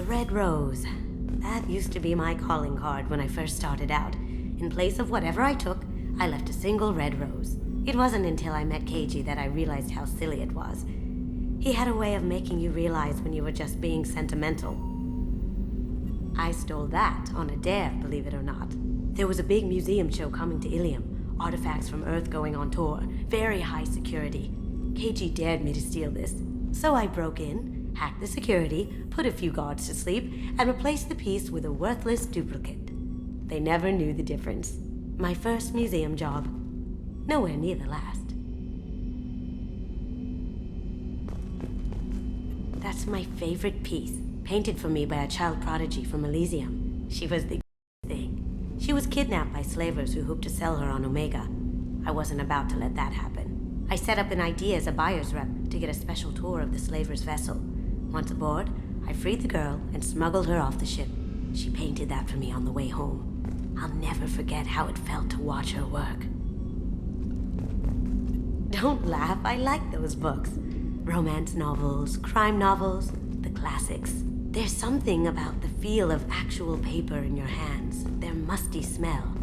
red rose. That used to be my calling card when I first started out. In place of whatever I took, I left a single red rose. It wasn't until I met Keiji that I realized how silly it was. He had a way of making you realize when you were just being sentimental. I stole that on a dare, believe it or not. There was a big museum show coming to Ilium. Artifacts from Earth going on tour. Very high security. Keiji dared me to steal this. So I broke in, hacked the security, put a few guards to sleep, and replaced the piece with a worthless duplicate. They never knew the difference. My first museum job. Nowhere near the last. That's my favorite piece, painted for me by a child prodigy from Elysium. She was the thing. She was kidnapped by slavers who hoped to sell her on Omega. I wasn't about to let that happen. I set up an idea as a buyer's rep to get a special tour of the slaver's vessel. Once aboard, I freed the girl and smuggled her off the ship. She painted that for me on the way home. I'll never forget how it felt to watch her work. Don't laugh, I like those books. Romance novels, crime novels, the classics. There's something about the feel of actual paper in your hands, their musty smell.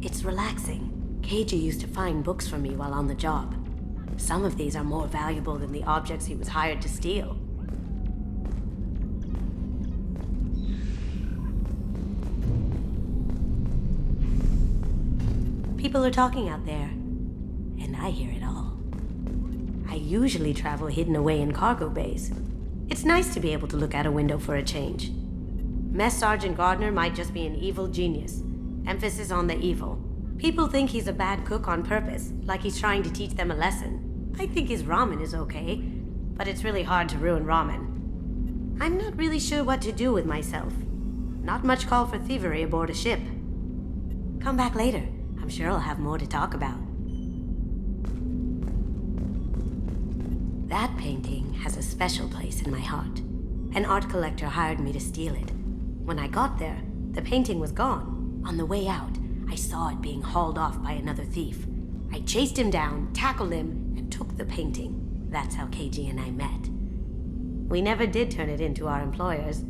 It's relaxing. Keiji used to find books for me while on the job. Some of these are more valuable than the objects he was hired to steal. People are talking out there, and I hear it all. I usually travel hidden away in cargo bays. It's nice to be able to look out a window for a change. Mess Sergeant Gardner might just be an evil genius. Emphasis on the evil. People think he's a bad cook on purpose, like he's trying to teach them a lesson. I think his ramen is okay, but it's really hard to ruin ramen. I'm not really sure what to do with myself. Not much call for thievery aboard a ship. Come back later. I'm sure I'll have more to talk about. That painting has a special place in my heart. An art collector hired me to steal it. When I got there, the painting was gone. On the way out, I saw it being hauled off by another thief. I chased him down, tackled him, and took the painting. That's how Keiji and I met. We never did turn it into our employers.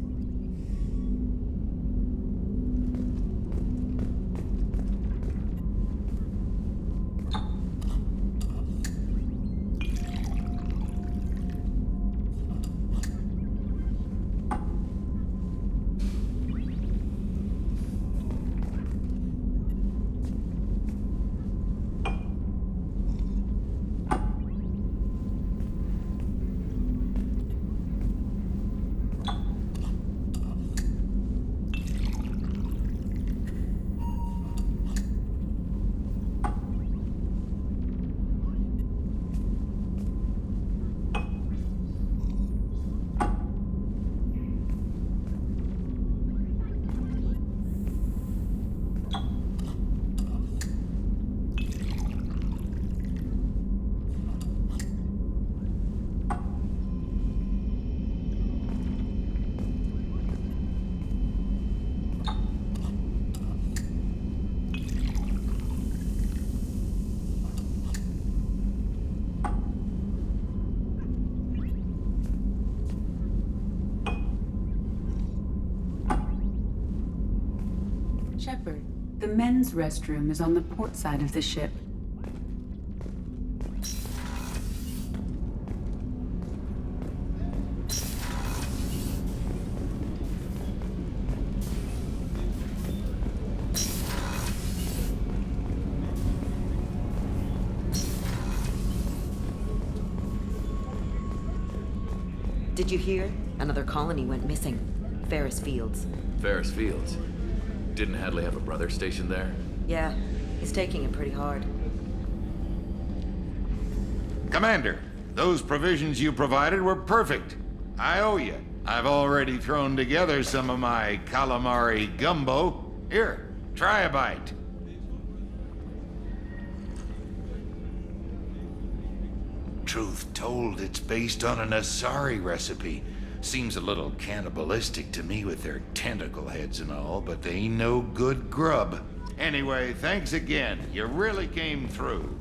Shepard, the men's restroom is on the port side of the ship. Did you hear? Another colony went missing. Ferris Fields. Ferris Fields? Didn't Hadley have a brother stationed there? Yeah, he's taking it pretty hard. Commander, those provisions you provided were perfect. I owe you. I've already thrown together some of my calamari gumbo. Here, try a bite. Truth told, it's based on an Asari recipe. Seems a little cannibalistic to me with their tentacle heads and all, but they ain't no good grub. Anyway, thanks again. You really came through.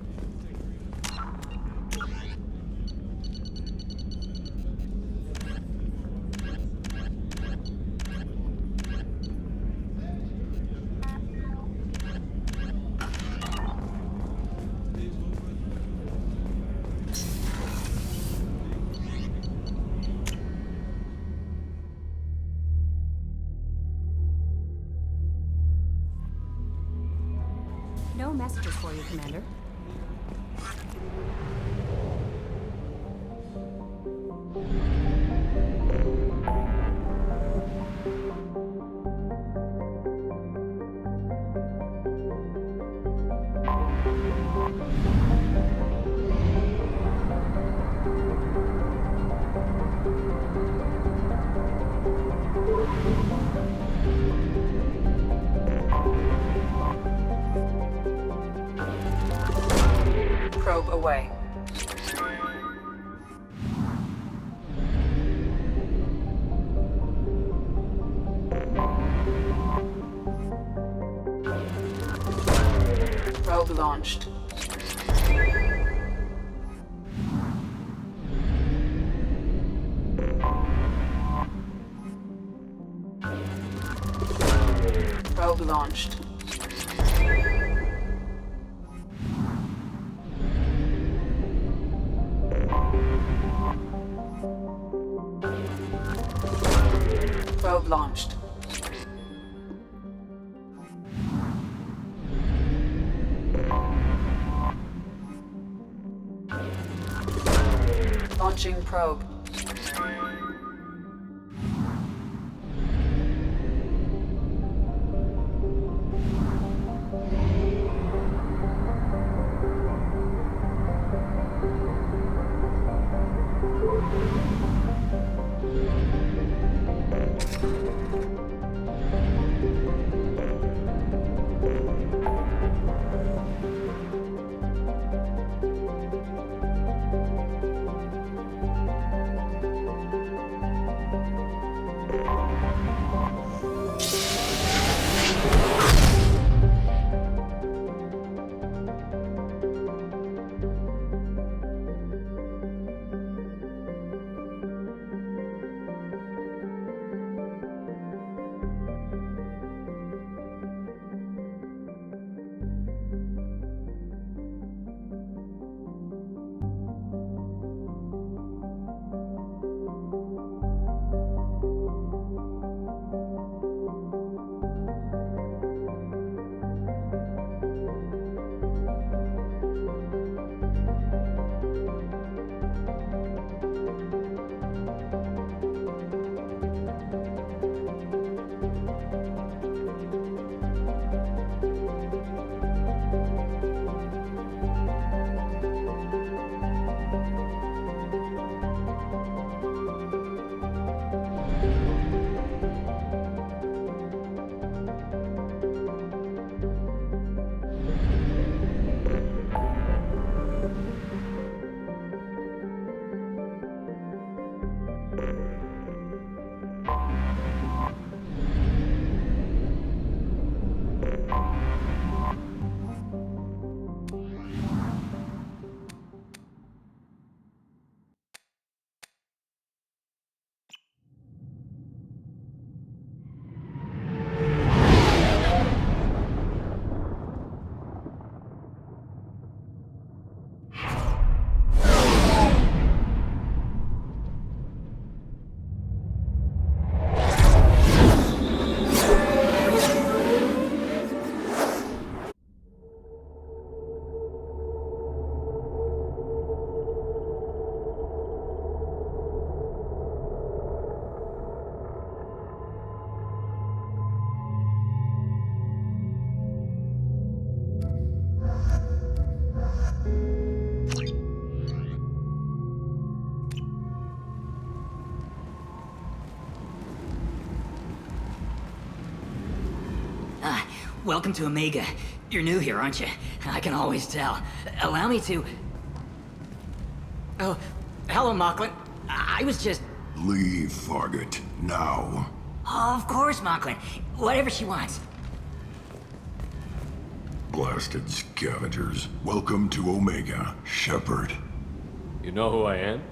No messages for you, Commander. Probe away. Probe launched. Probe launched. Probe launched. Launching probe. Welcome to Omega. You're new here, aren't you? I can always tell. Allow me to... Oh, hello, Mocklin. I was just... Leave, Fargate, now. Oh, of course, Mocklin. Whatever she wants. Blasted scavengers. Welcome to Omega, Shepard. You know who I am?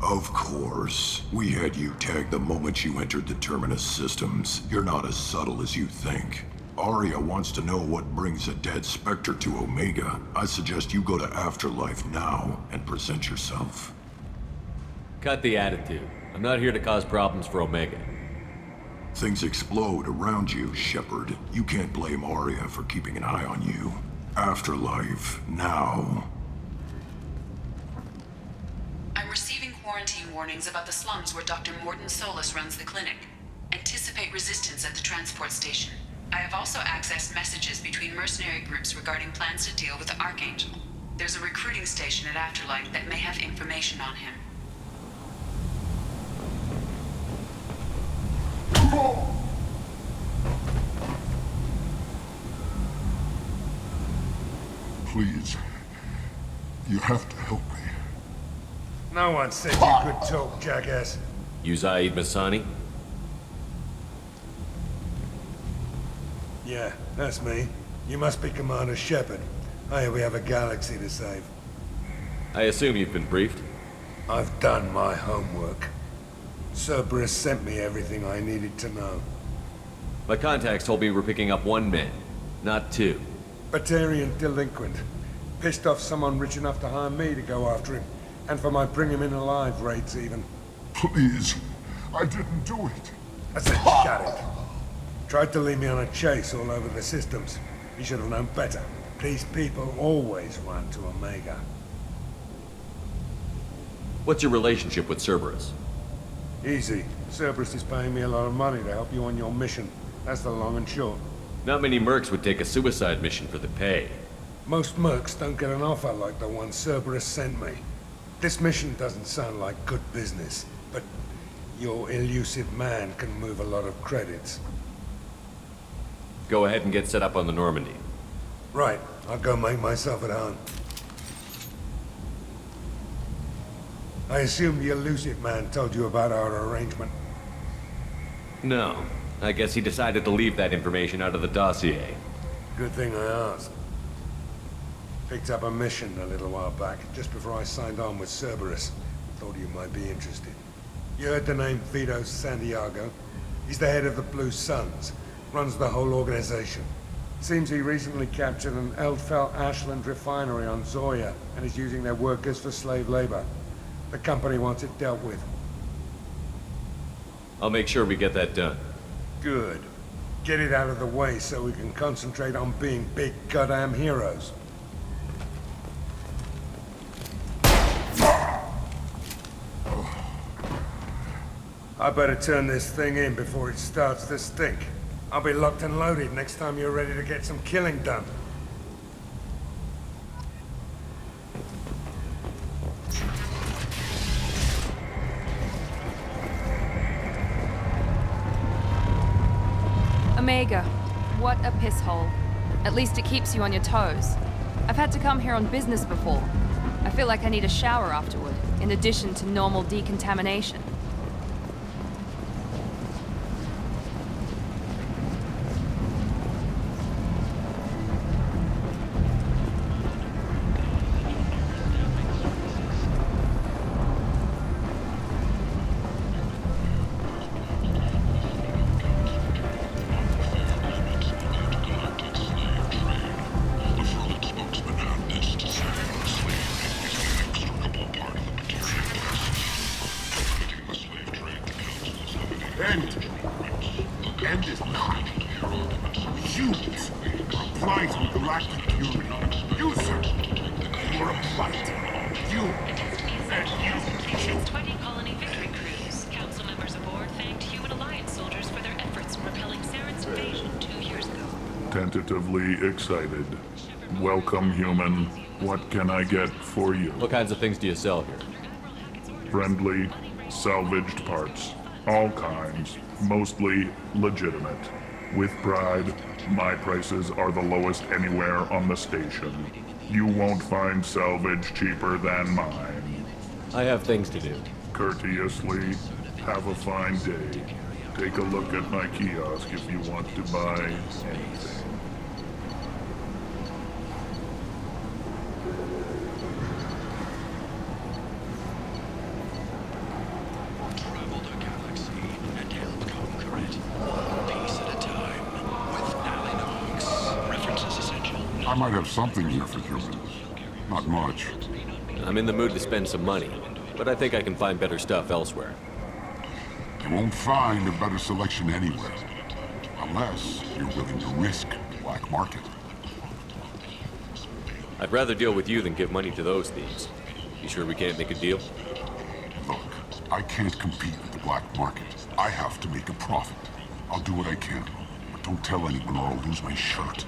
Of course. We had you tagged the moment you entered the Terminus systems. You're not as subtle as you think. Arya wants to know what brings a dead Spectre to Omega. I suggest you go to Afterlife now and present yourself. Cut the attitude. I'm not here to cause problems for Omega. Things explode around you, Shepard. You can't blame Arya for keeping an eye on you. Afterlife, now. I'm receiving quarantine warnings about the slums where Dr. Morton Solus runs the clinic. Anticipate resistance at the transport station. I have also accessed messages between mercenary groups regarding plans to deal with the Archangel. There's a recruiting station at Afterlife that may have information on him. Please, you have to help me. No one said you could talk, jackass. You Zaid Masani? Yeah, that's me. You must be Commander Shepard. Hey, we have a galaxy to save. I assume you've been briefed? I've done my homework. Cerberus sent me everything I needed to know. My contacts told me we're picking up 1 man, not 2. Batarian delinquent. Pissed off someone rich enough to hire me to go after him. And for my bring him in alive raids even. Please, I didn't do it. I said shut it. Tried to lead me on a chase all over the systems. He should have known better. These people always run to Omega. What's your relationship with Cerberus? Easy. Cerberus is paying me a lot of money to help you on your mission. That's the long and short. Not many mercs would take a suicide mission for the pay. Most mercs don't get an offer like the one Cerberus sent me. This mission doesn't sound like good business, but your elusive man can move a lot of credits. Go ahead and get set up on the Normandy. Right, I'll go make myself at home. I assume the elusive man told you about our arrangement. No. I guess he decided to leave that information out of the dossier. Good thing I asked. Picked up a mission a little while back, just before I signed on with Cerberus. Thought you might be interested. You heard the name Vito Santiago? He's the head of the Blue Suns. Runs the whole organization. Seems he recently captured an Eldfell Ashland refinery on Zoya and is using their workers for slave labor. The company wants it dealt with. I'll make sure we get that done. Good. Get it out of the way so we can concentrate on being big goddamn heroes. I better turn this thing in before it starts to stink. I'll be locked and loaded next time you're ready to get some killing done. Omega, what a piss hole. At least it keeps you on your toes. I've had to come here on business before. I feel like I need a shower afterward, in addition to normal decontamination. End is not. Humans are applied with galactic purity. You, sir, you're a blight. You and you. Since 20 colony victory cruise, council members aboard thanked Human Alliance soldiers for their efforts in repelling Saren's invasion 2 years ago. Tentatively excited. Welcome, human. What can I get for you? What kinds of things do you sell here? Friendly, salvaged parts. All kinds. Mostly legitimate. With pride, my prices are the lowest anywhere on the station. You won't find salvage cheaper than mine. I have things to do. Courteously, have a fine day. Take a look at my kiosk if you want to buy anything. I might have something here for humans. Not much. I'm in the mood to spend some money, but I think I can find better stuff elsewhere. You won't find a better selection anywhere. Unless you're willing to risk the black market. I'd rather deal with you than give money to those thieves. You sure we can't make a deal? Look, I can't compete with the black market. I have to make a profit. I'll do what I can, but don't tell anyone or I'll lose my shirt.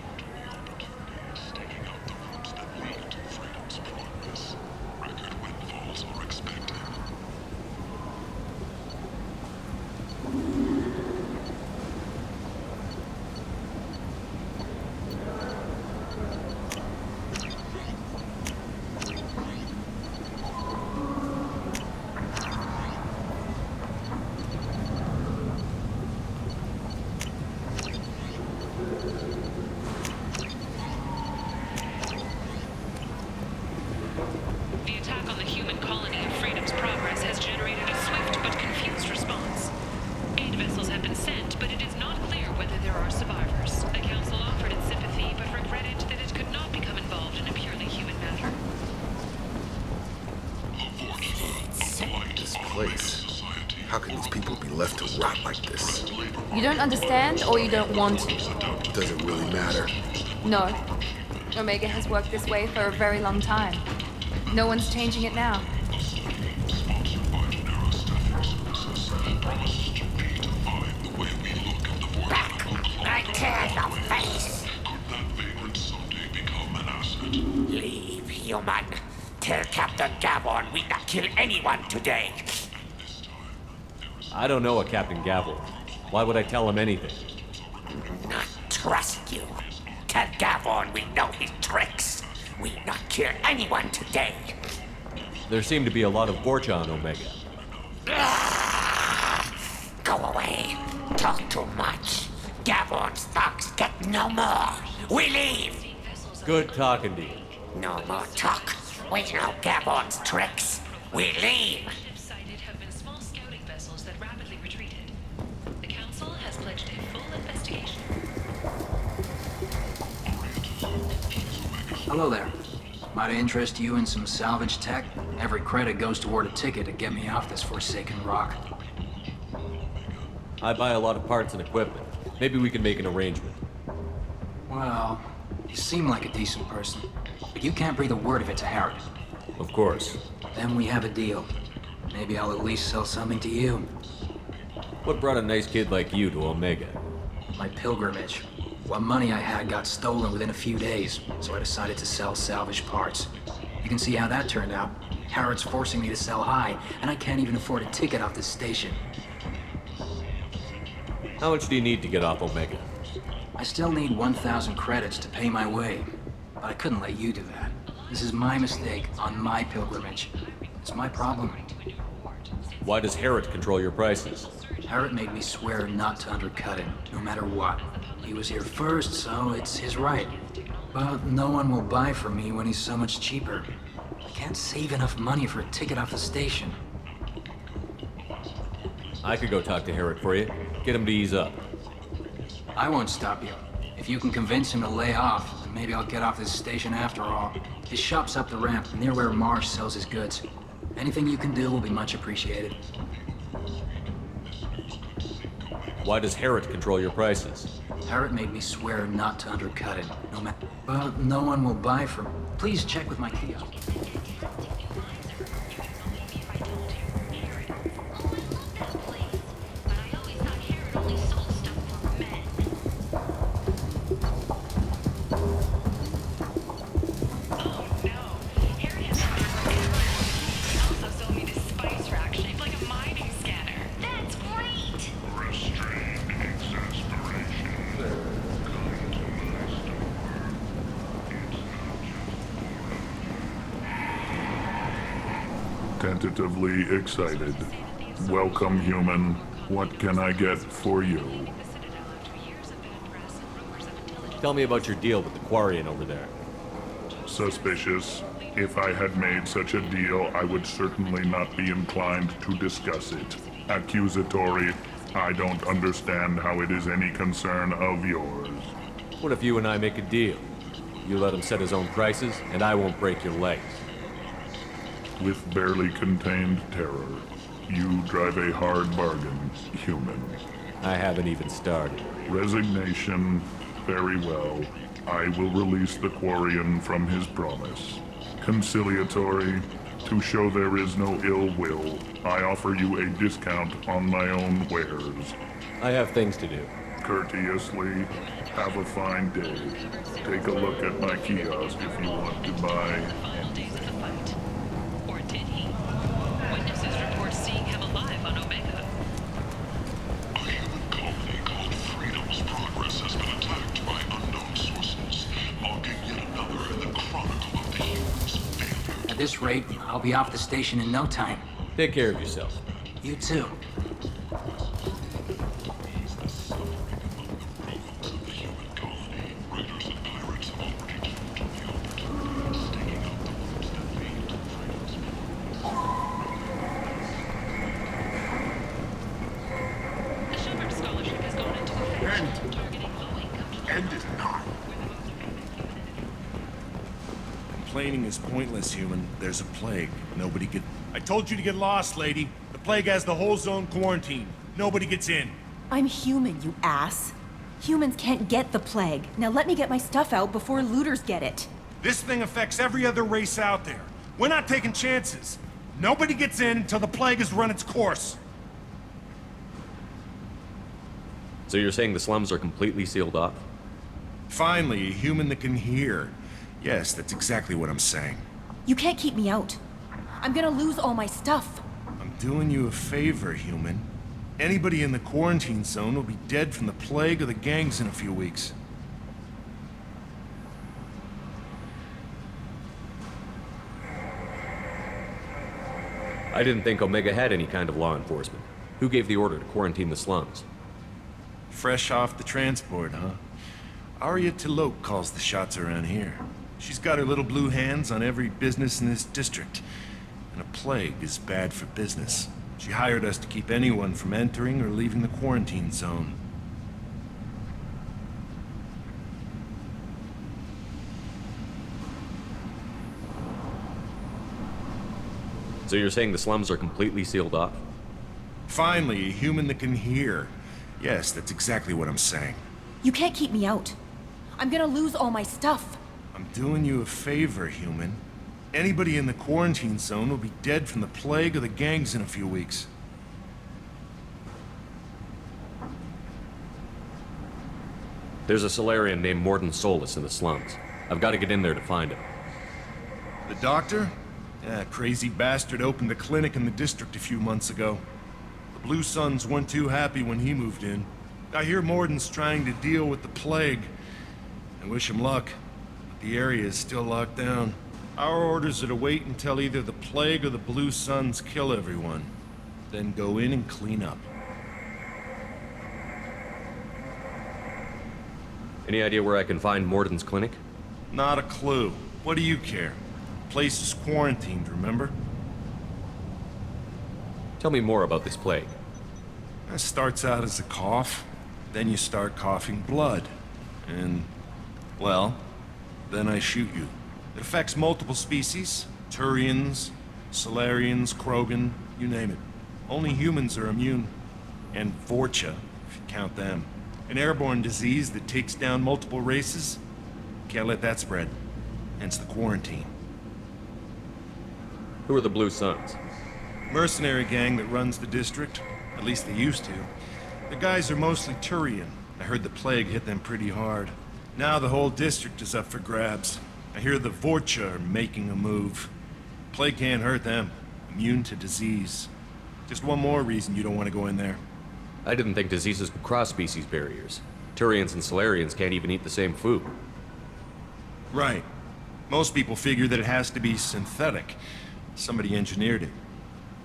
The attack on the human colony of Freedom's Progress has generated a swift but confused response. Aid vessels have been sent, but it is not clear whether there are survivors. The Council offered its sympathy, but regretted that it could not become involved in a purely human matter. This place. How can these people be left to rot like this? You don't understand, or you don't want to? Does it really matter? No. Omega has worked this way for a very long time. No one's changing it now. I tear your face! Leave, human. Tell Captain Gavon we not kill anyone today. I don't know a Captain Gavel. Why would I tell him anything? Not trust you. Tell Gavon we know his tricks. We not kill anyone today. There seem to be a lot of Borcha on Omega. Go away. Talk too much. Gavon's thugs get no more. We leave. Good talking to you. No more talk. We know Gavon's tricks. We leave. Ships sighted have been small scouting vessels that rapidly retreated. The Council has pledged a full investigation. Hello there. Might I interest you in some salvage tech? Every credit goes toward a ticket to get me off this forsaken rock. I buy a lot of parts and equipment. Maybe we can make an arrangement. Well, you seem like a decent person, but you can't breathe a word of it to Harrod. Of course. Then we have a deal. Maybe I'll at least sell something to you. What brought a nice kid like you to Omega? My pilgrimage. What money I had got stolen within a few days, so I decided to sell salvaged parts. You can see how that turned out. Harrod's forcing me to sell high, and I can't even afford a ticket off this station. How much do you need to get off Omega? I still need 1,000 credits to pay my way, but I couldn't let you do that. This is my mistake on my pilgrimage. It's my problem. Why does Harrod control your prices? Harrod made me swear not to undercut him, no matter what. He was here first, so it's his right. But no one will buy from me when he's so much cheaper. I can't save enough money for a ticket off the station. I could go talk to Harrod for you. Get him to ease up. I won't stop you. If you can convince him to lay off, then maybe I'll get off this station after all. His shop's up the ramp, near where Marsh sells his goods. Anything you can do will be much appreciated. Why does Harrod control your prices? Harrod made me swear not to undercut him, no matter. But no one will buy from. Please check with my kiosk. Tentatively excited. Welcome, human. What can I get for you? Tell me about your deal with the Quarian over there. Suspicious. If I had made such a deal, I would certainly not be inclined to discuss it. Accusatory. I don't understand how it is any concern of yours. What if you and I make a deal? You let him set his own prices, and I won't break your legs. With barely contained terror, you drive a hard bargain, human. I haven't even started. Resignation, very well. I will release the Quarian from his promise. Conciliatory, to show there is no ill will, I offer you a discount on my own wares. I have things to do. Courteously, have a fine day. Take a look at my kiosk if you want to buy. Days of the fight. Or did he? Witnesses report seeing him alive on Omega. A human colony called Freedom's Progress has been attacked by unknown sources, marking yet another in the chronicle of the humans' failure. At this rate, I'll be off the station in no time. Take care of yourself. You too. The Shepard Scholarship has gone into effect, targeting low-income End is not. Complaining is pointless, human. There's a plague. Nobody get... I told you to get lost, lady. The plague has the whole zone quarantined. Nobody gets in. I'm human, you ass. Humans can't get the plague. Now let me get my stuff out before looters get it. This thing affects every other race out there. We're not taking chances. Nobody gets in until the plague has run its course. So you're saying the slums are completely sealed off? Finally, a human that can hear. Yes, that's exactly what I'm saying. You can't keep me out. I'm gonna lose all my stuff. I'm doing you a favor, human. Anybody in the quarantine zone will be dead from the plague or the gangs in a few weeks. I didn't think Omega had any kind of law enforcement. Who gave the order to quarantine the slums? Fresh off the transport, huh? Arya Tilok calls the shots around here. She's got her little blue hands on every business in this district. And a plague is bad for business. She hired us to keep anyone from entering or leaving the quarantine zone. So you're saying the slums are completely sealed off? Finally, a human that can hear. Yes, that's exactly what I'm saying. You can't keep me out. I'm gonna lose all my stuff. I'm doing you a favor, human. Anybody in the quarantine zone will be dead from the plague or the gangs in a few weeks. There's a Solarian named Morden Solus in the slums. I've got to get in there to find him. The doctor? Yeah, crazy bastard opened a clinic in the district a few months ago. The Blue Suns weren't too happy when he moved in. I hear Morden's trying to deal with the plague. I wish him luck, but the area is still locked down. Our orders are to wait until either the plague or the Blue Suns kill everyone, then go in and clean up. Any idea where I can find Morden's clinic? Not a clue. What do you care? The place is quarantined, remember? Tell me more about this plague. It starts out as a cough, then you start coughing blood. And, well, then I shoot you. It affects multiple species. Turians, Solarians, Krogan, you name it. Only humans are immune. And Vorcha, if you count them. An airborne disease that takes down multiple races. Can't let that spread. Hence the quarantine. Who are the Blue Suns? Mercenary gang that runs the district. At least they used to. The guys are mostly Turian. I heard the plague hit them pretty hard. Now the whole district is up for grabs. I hear the Vorcha are making a move. Plague can't hurt them. Immune to disease. Just one more reason you don't want to go in there. I didn't think diseases could cross species barriers. Turians and Solarians can't even eat the same food. Right. Most people figure that it has to be synthetic. Somebody engineered it.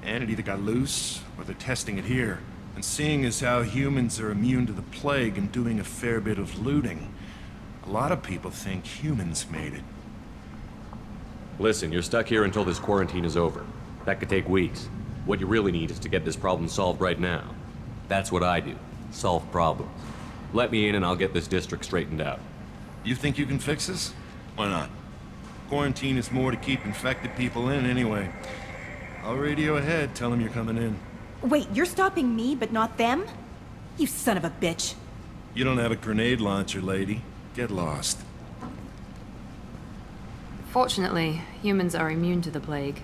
And it either got loose, or they're testing it here. And seeing as how humans are immune to the plague and doing a fair bit of looting, a lot of people think humans made it. Listen, you're stuck here until this quarantine is over. That could take weeks. What you really need is to get this problem solved right now. That's what I do. Solve problems. Let me in and I'll get this district straightened out. You think you can fix this? Why not? Quarantine is more to keep infected people in anyway. I'll radio ahead, tell them you're coming in. Wait, you're stopping me, but not them? You son of a bitch. You don't have a grenade launcher, lady. Get lost. Fortunately, humans are immune to the plague.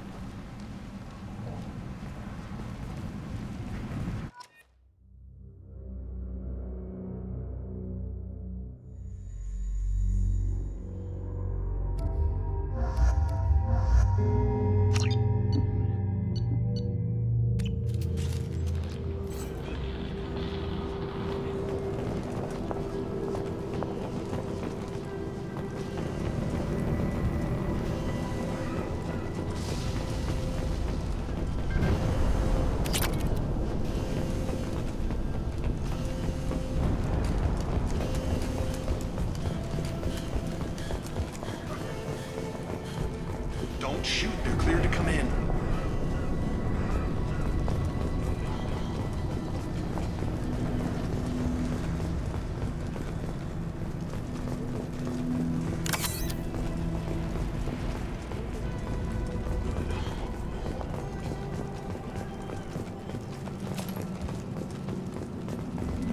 Don't shoot, they're clear to come in.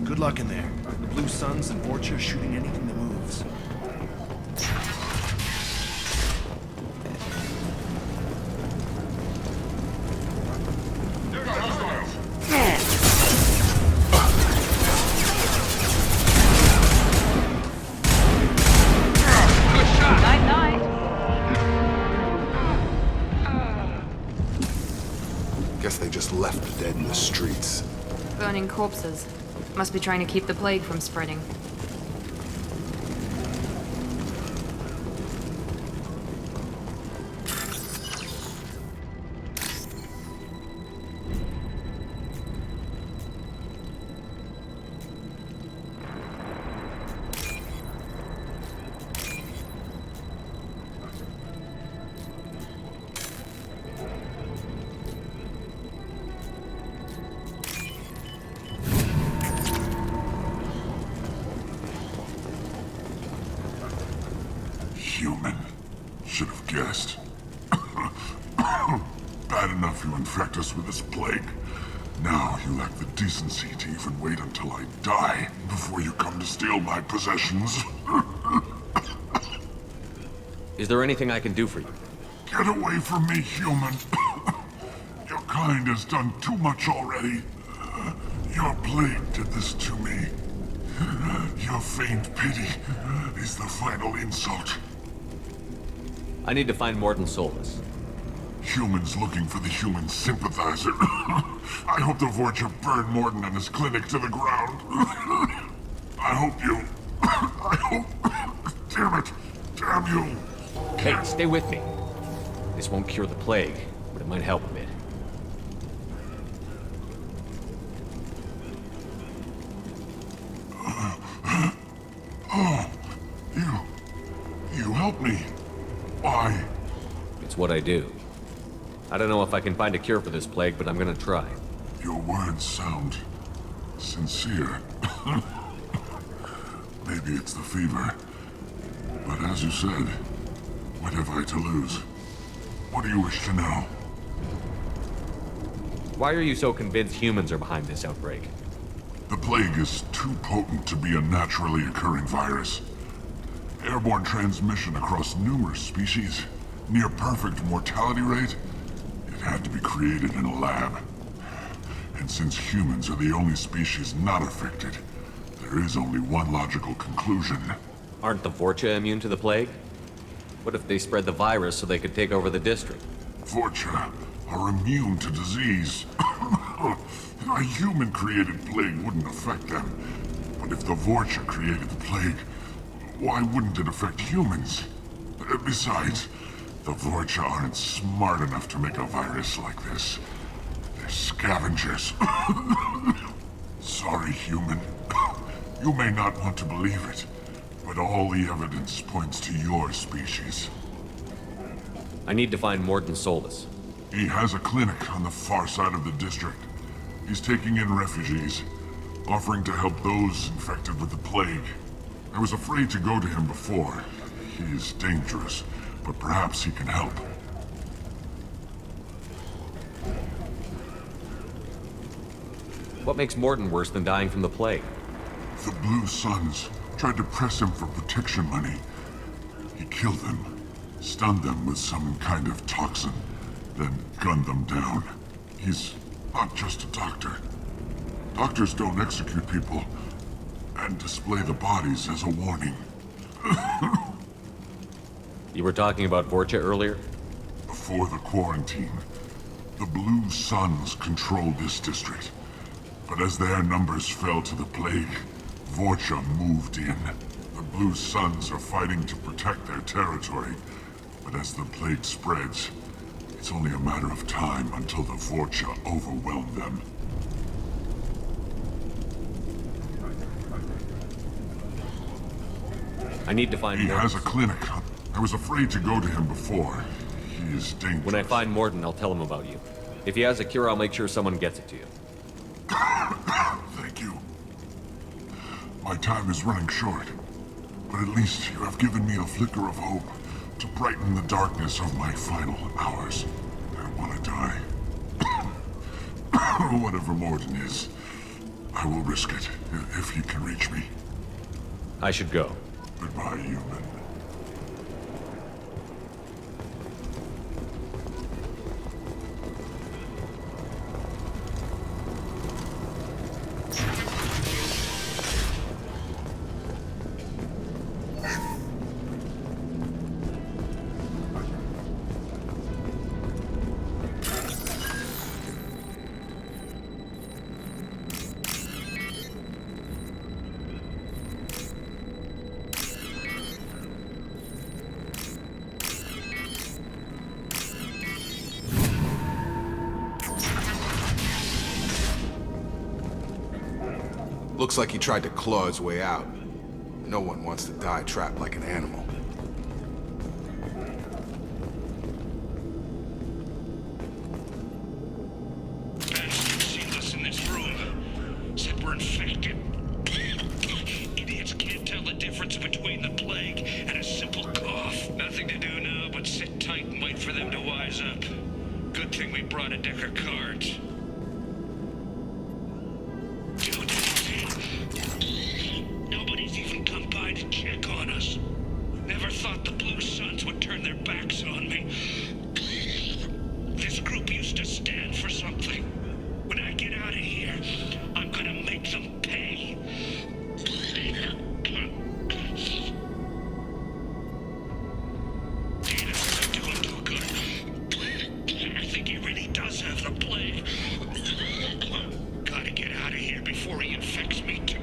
Good luck in there. The Blue Suns and Vorcha shooting anything that moves. Guess they just left dead in the streets. Burning corpses. Must be trying to keep the plague from spreading. Human. Should have guessed. Bad enough you infect us with this plague. Now you lack the decency to even wait until I die before you come to steal my possessions. Is there anything I can do for you? Get away from me, human. Your kind has done too much already. Your plague did this to me. Your faint pity is the final insult. I need to find Morton Solus. Humans looking for the human sympathizer. I hope the Vorcha burn Morton and his clinic to the ground. I hope you... I hope... Damn it! Damn you! Hey, stay with me. This won't cure the plague, but it might help a bit. Oh, you helped me. Why? It's what I do. I don't know if I can find a cure for this plague, but I'm gonna try. Your words sound sincere. Maybe it's the fever. But as you said, what have I to lose? What do you wish to know? Why are you so convinced humans are behind this outbreak? The plague is too potent to be a naturally occurring virus. Airborne transmission across numerous species, near perfect mortality rate. It had to be created in a lab. And since humans are the only species not affected, there is only one logical conclusion. Aren't the Vorcha immune to the plague? What if they spread the virus so they could take over the district? Vorcha are immune to disease. A human-created plague wouldn't affect them. But if the Vorcha created the plague, why wouldn't it affect humans? Besides, the Vorcha aren't smart enough to make a virus like this. They're scavengers. Sorry, human. You may not want to believe it, but all the evidence points to your species. I need to find Morton Solus. He has a clinic on the far side of the district. He's taking in refugees, offering to help those infected with the plague. I was afraid to go to him before. He is dangerous, but perhaps he can help. What makes Morton worse than dying from the plague? The Blue Suns tried to press him for protection money. He killed them, stunned them with some kind of toxin, then gunned them down. He's not just a doctor. Doctors don't execute people and display the bodies as a warning. You were talking about Vorcha earlier? Before the quarantine, the Blue Suns controlled this district. But as their numbers fell to the plague, Vorcha moved in. The Blue Suns are fighting to protect their territory, but as the plague spreads, it's only a matter of time until the Vorcha overwhelm them. I need to find He Morton. has a clinic. I was afraid to go to him before. He is dangerous. When I find Morton, I'll tell him about you. If he has a cure, I'll make sure someone gets it to you. Thank you. My time is running short, but at least you have given me a flicker of hope to brighten the darkness of my final hours. I don't want to die. Whatever Morton is, I will risk it if he can reach me. I should go. Goodbye, human. Looks like he tried to claw his way out. No one wants to die trapped like an animal. Bastards sealed us in this room. Said we're infected. Idiots can't tell the difference between the plague and a simple cough. Nothing to do now but sit tight and wait for them to wise up. Good thing we brought a deck of cards. Nobody's even come by to check on us. Never thought the Blue Suns would turn their backs on me. This group used to stand for something. When I get out of here, I'm gonna make them pay. Davis isn't doing too good. I think he really does have the plague. Gotta get out of here before he infects me too.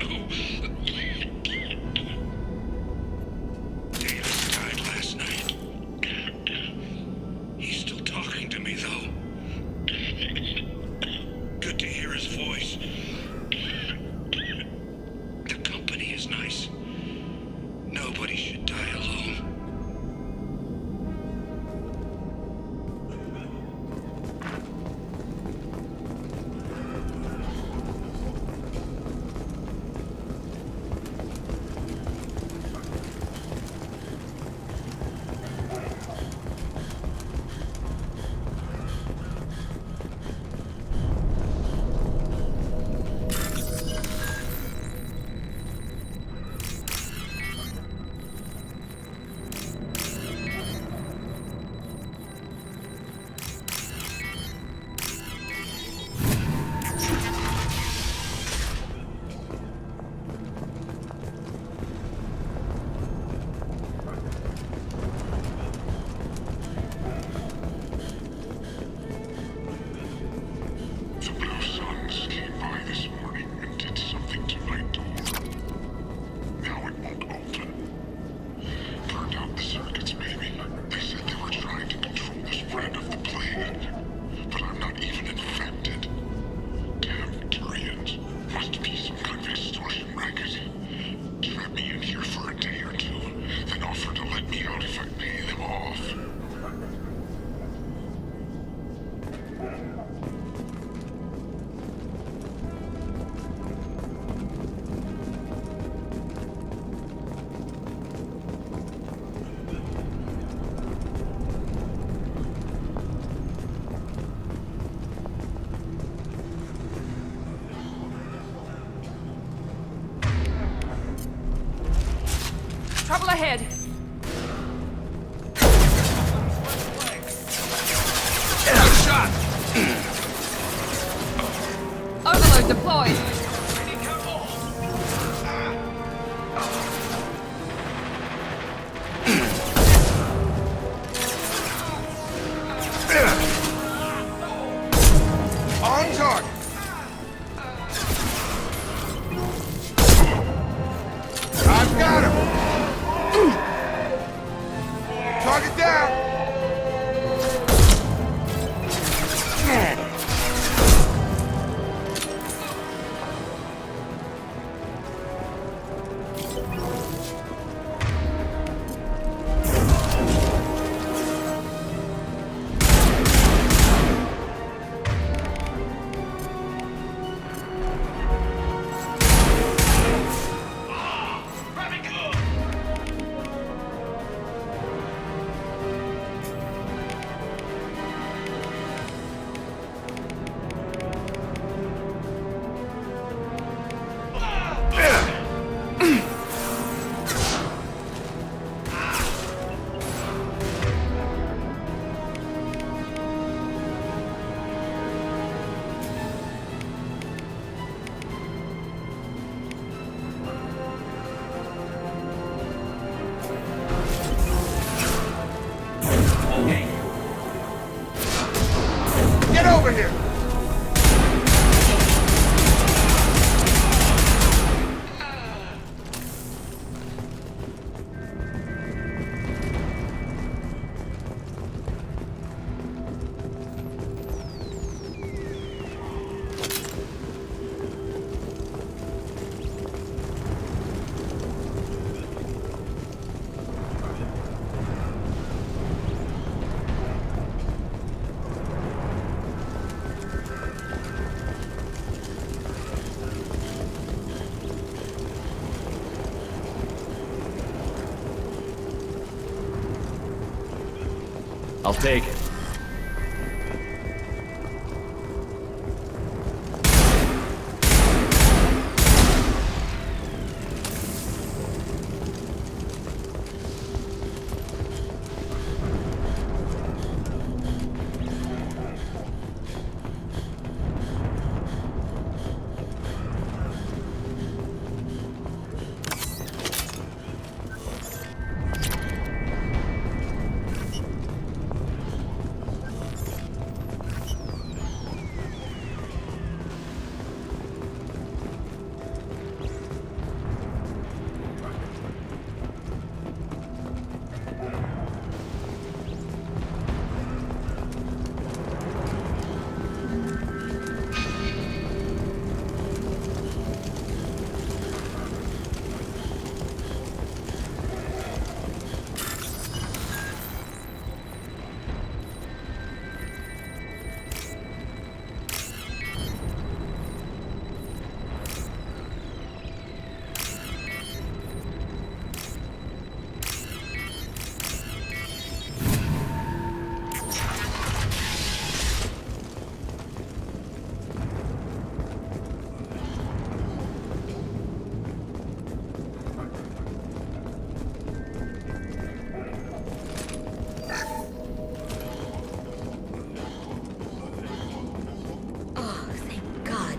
Davis died last night. He's still talking to me though. Good to hear his voice. The company is nice. Nobody should die alone. The Blue Suns came by this morning and did something to my door. Now it won't open. Burned out the circuits, maybe. They said they were trying to control the spread of the plague. But I'm not even infected. Damn Turians. Must be some kind of extortion racket. Trap me in here for a day or two, then offer to let me out if I pay them off. Trouble ahead. I'll take it.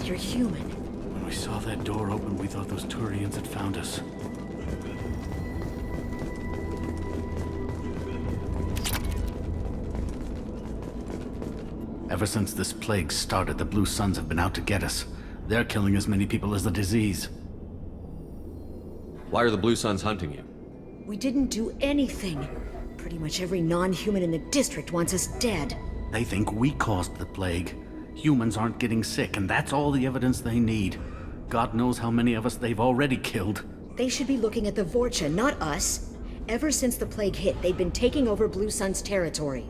You're human. When we saw that door open, we thought those Turians had found us. Ever since this plague started, the Blue Suns have been out to get us. They're killing as many people as the disease. Why are the Blue Suns hunting you? We didn't do anything. Pretty much every non-human in the district wants us dead. They think we caused the plague. Humans aren't getting sick, and that's all the evidence they need. God knows how many of us they've already killed. They should be looking at the Vorcha, not us. Ever since the plague hit, they've been taking over Blue Sun's territory.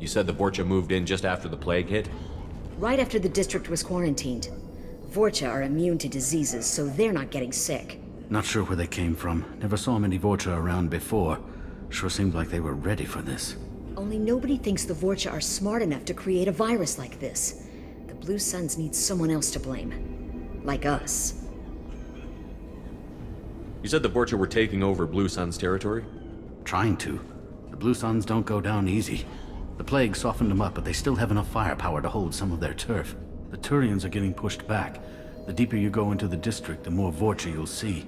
You said the Vorcha moved in just after the plague hit? Right after the district was quarantined. Vorcha are immune to diseases, so they're not getting sick. Not sure where they came from. Never saw many Vorcha around before. Sure seemed like they were ready for this. Only nobody thinks the Vorcha are smart enough to create a virus like this. The Blue Suns need someone else to blame. Like us. You said the Vorcha were taking over Blue Sun's territory? Trying to. The Blue Suns don't go down easy. The plague softened them up, but they still have enough firepower to hold some of their turf. The Turians are getting pushed back. The deeper you go into the district, the more Vorcha you'll see.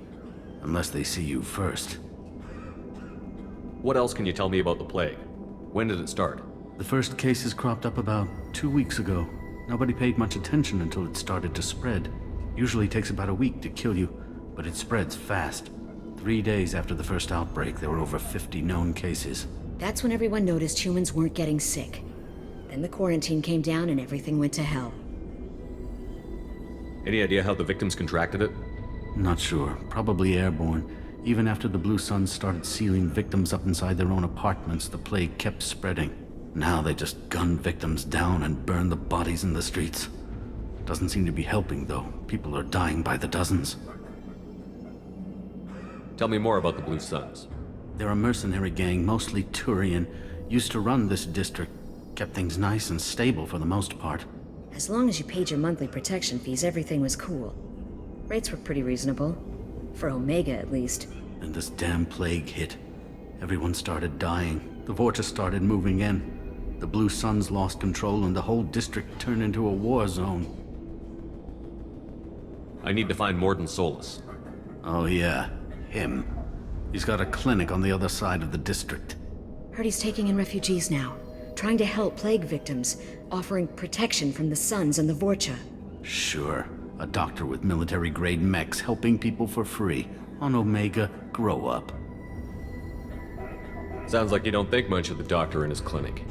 Unless they see you first. What else can you tell me about the plague? When did it start? The first cases cropped up about 2 weeks ago. Nobody paid much attention until it started to spread. Usually takes about a week to kill you, but it spreads fast. 3 days after the first outbreak, there were over 50 known cases. That's when everyone noticed humans weren't getting sick. Then the quarantine came down and everything went to hell. Any idea how the victims contracted it? Not sure. Probably airborne. Even after the Blue Suns started sealing victims up inside their own apartments, the plague kept spreading. Now they just gun victims down and burn the bodies in the streets. Doesn't seem to be helping, though. People are dying by the dozens. Tell me more about the Blue Suns. They're a mercenary gang, mostly Turian. Used to run this district. Kept things nice and stable for the most part. As long as you paid your monthly protection fees, everything was cool. Rates were pretty reasonable. For Omega, at least. And this damn plague hit. Everyone started dying. The Vorcha started moving in. The Blue Suns lost control and the whole district turned into a war zone. I need to find Morden Solus. Oh yeah, him. He's got a clinic on the other side of the district. Heard he's taking in refugees now. Trying to help plague victims. Offering protection from the Suns and the Vorcha. Sure. A doctor with military-grade mechs helping people for free. On Omega, grow up. Sounds like you don't think much of the doctor in his clinic.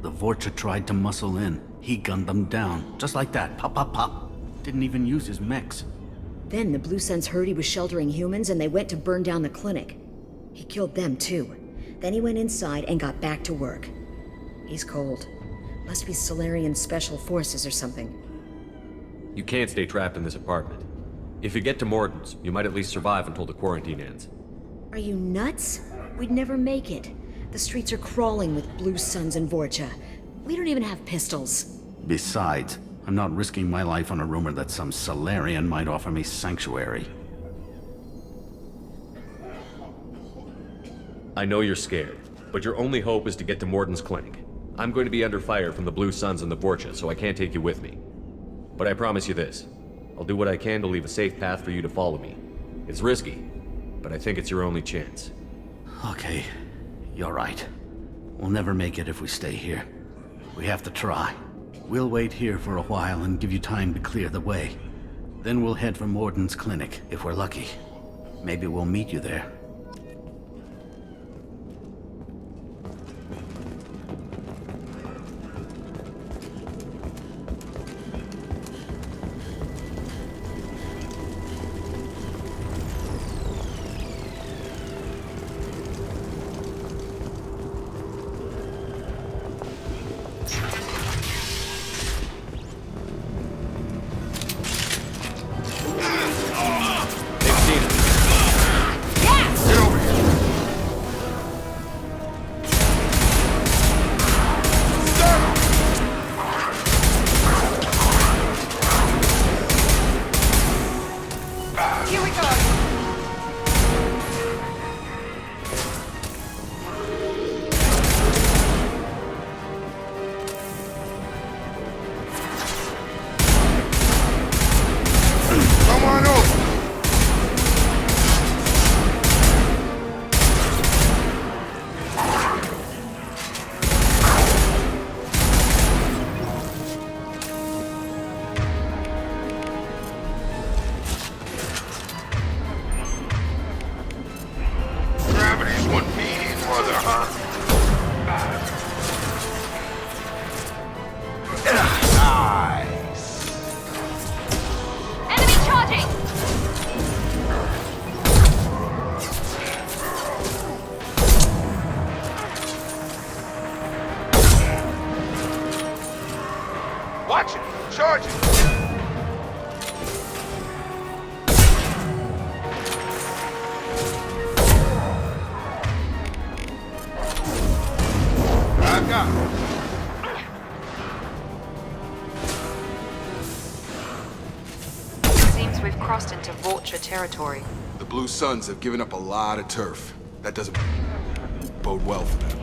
The Vorcha tried to muscle in. He gunned them down. Just like that. Pop, pop, pop. Didn't even use his mechs. Then the Blue Suns heard he was sheltering humans and they went to burn down the clinic. He killed them too. Then he went inside and got back to work. He's cold. Must be Solarian Special Forces or something. You can't stay trapped in this apartment. If you get to Morden's, you might at least survive until the quarantine ends. Are you nuts? We'd never make it. The streets are crawling with Blue Suns and Vorcha. We don't even have pistols. Besides, I'm not risking my life on a rumor that some Solarian might offer me sanctuary. I know you're scared, but your only hope is to get to Morden's clinic. I'm going to be under fire from the Blue Suns and the Vorcha, so I can't take you with me. But I promise you this. I'll do what I can to leave a safe path for you to follow me. It's risky, but I think it's your only chance. Okay, you're right. We'll never make it if we stay here. We have to try. We'll wait here for a while and give you time to clear the way. Then we'll head for Morden's clinic, if we're lucky. Maybe we'll meet you there. Watch it! Charge it! I've got it. Seems we've crossed into Vorcha territory. The Blue Suns have given up a lot of turf. That doesn't bode well for them.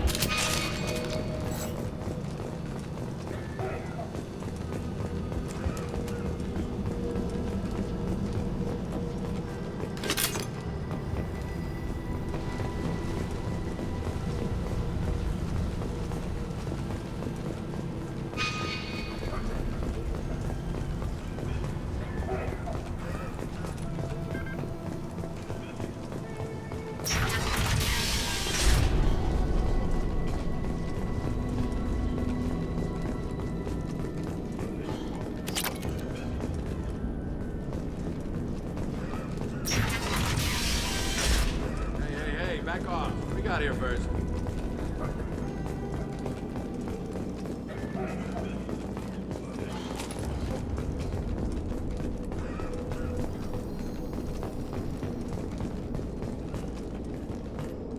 Back off. What we got here first?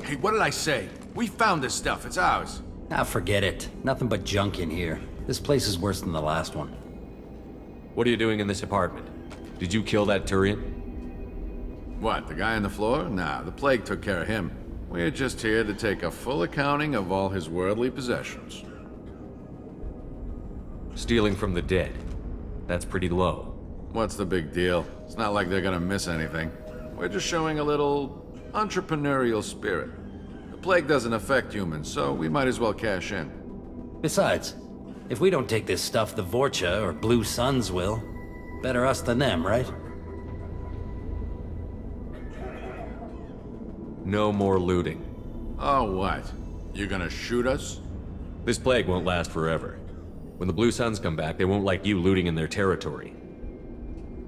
Hey, what did I say? We found this stuff. It's ours. Ah, forget it. Nothing but junk in here. This place is worse than the last one. What are you doing in this apartment? Did you kill that Turian? What, the guy on the floor? Nah, the plague took care of him. We're just here to take a full accounting of all his worldly possessions. Stealing from the dead. That's pretty low. What's the big deal? It's not like they're gonna miss anything. We're just showing a little entrepreneurial spirit. The plague doesn't affect humans, so we might as well cash in. Besides, if we don't take this stuff, the Vorcha or Blue Suns will. Better us than them, right? No more looting. Oh, what? You gonna shoot us? This plague won't last forever. When the Blue Suns come back, they won't like you looting in their territory.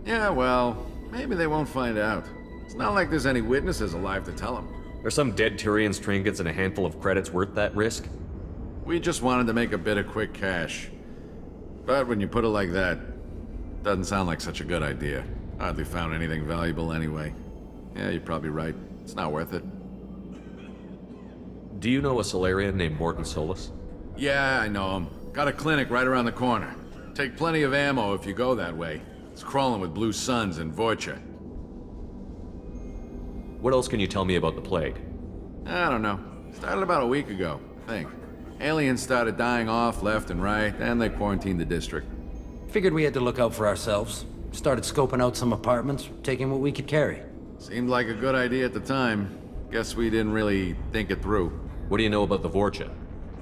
Yeah, well, maybe they won't find out. It's not like there's any witnesses alive to tell them. Are some dead Turian's trinkets and a handful of credits worth that risk? We just wanted to make a bit of quick cash. But when you put it like that, doesn't sound like such a good idea. Hardly found anything valuable anyway. Yeah, you're probably right. It's not worth it. Do you know a Solarian named Morton Solus? Yeah, I know him. Got a clinic right around the corner. Take plenty of ammo if you go that way. It's crawling with blue suns and Vorcha. What else can you tell me about the plague? I don't know. Started about a week ago, I think. Aliens started dying off left and right, and they quarantined the district. Figured we had to look out for ourselves. Started scoping out some apartments, taking what we could carry. Seemed like a good idea at the time. Guess we didn't really think it through. What do you know about the Vorcha?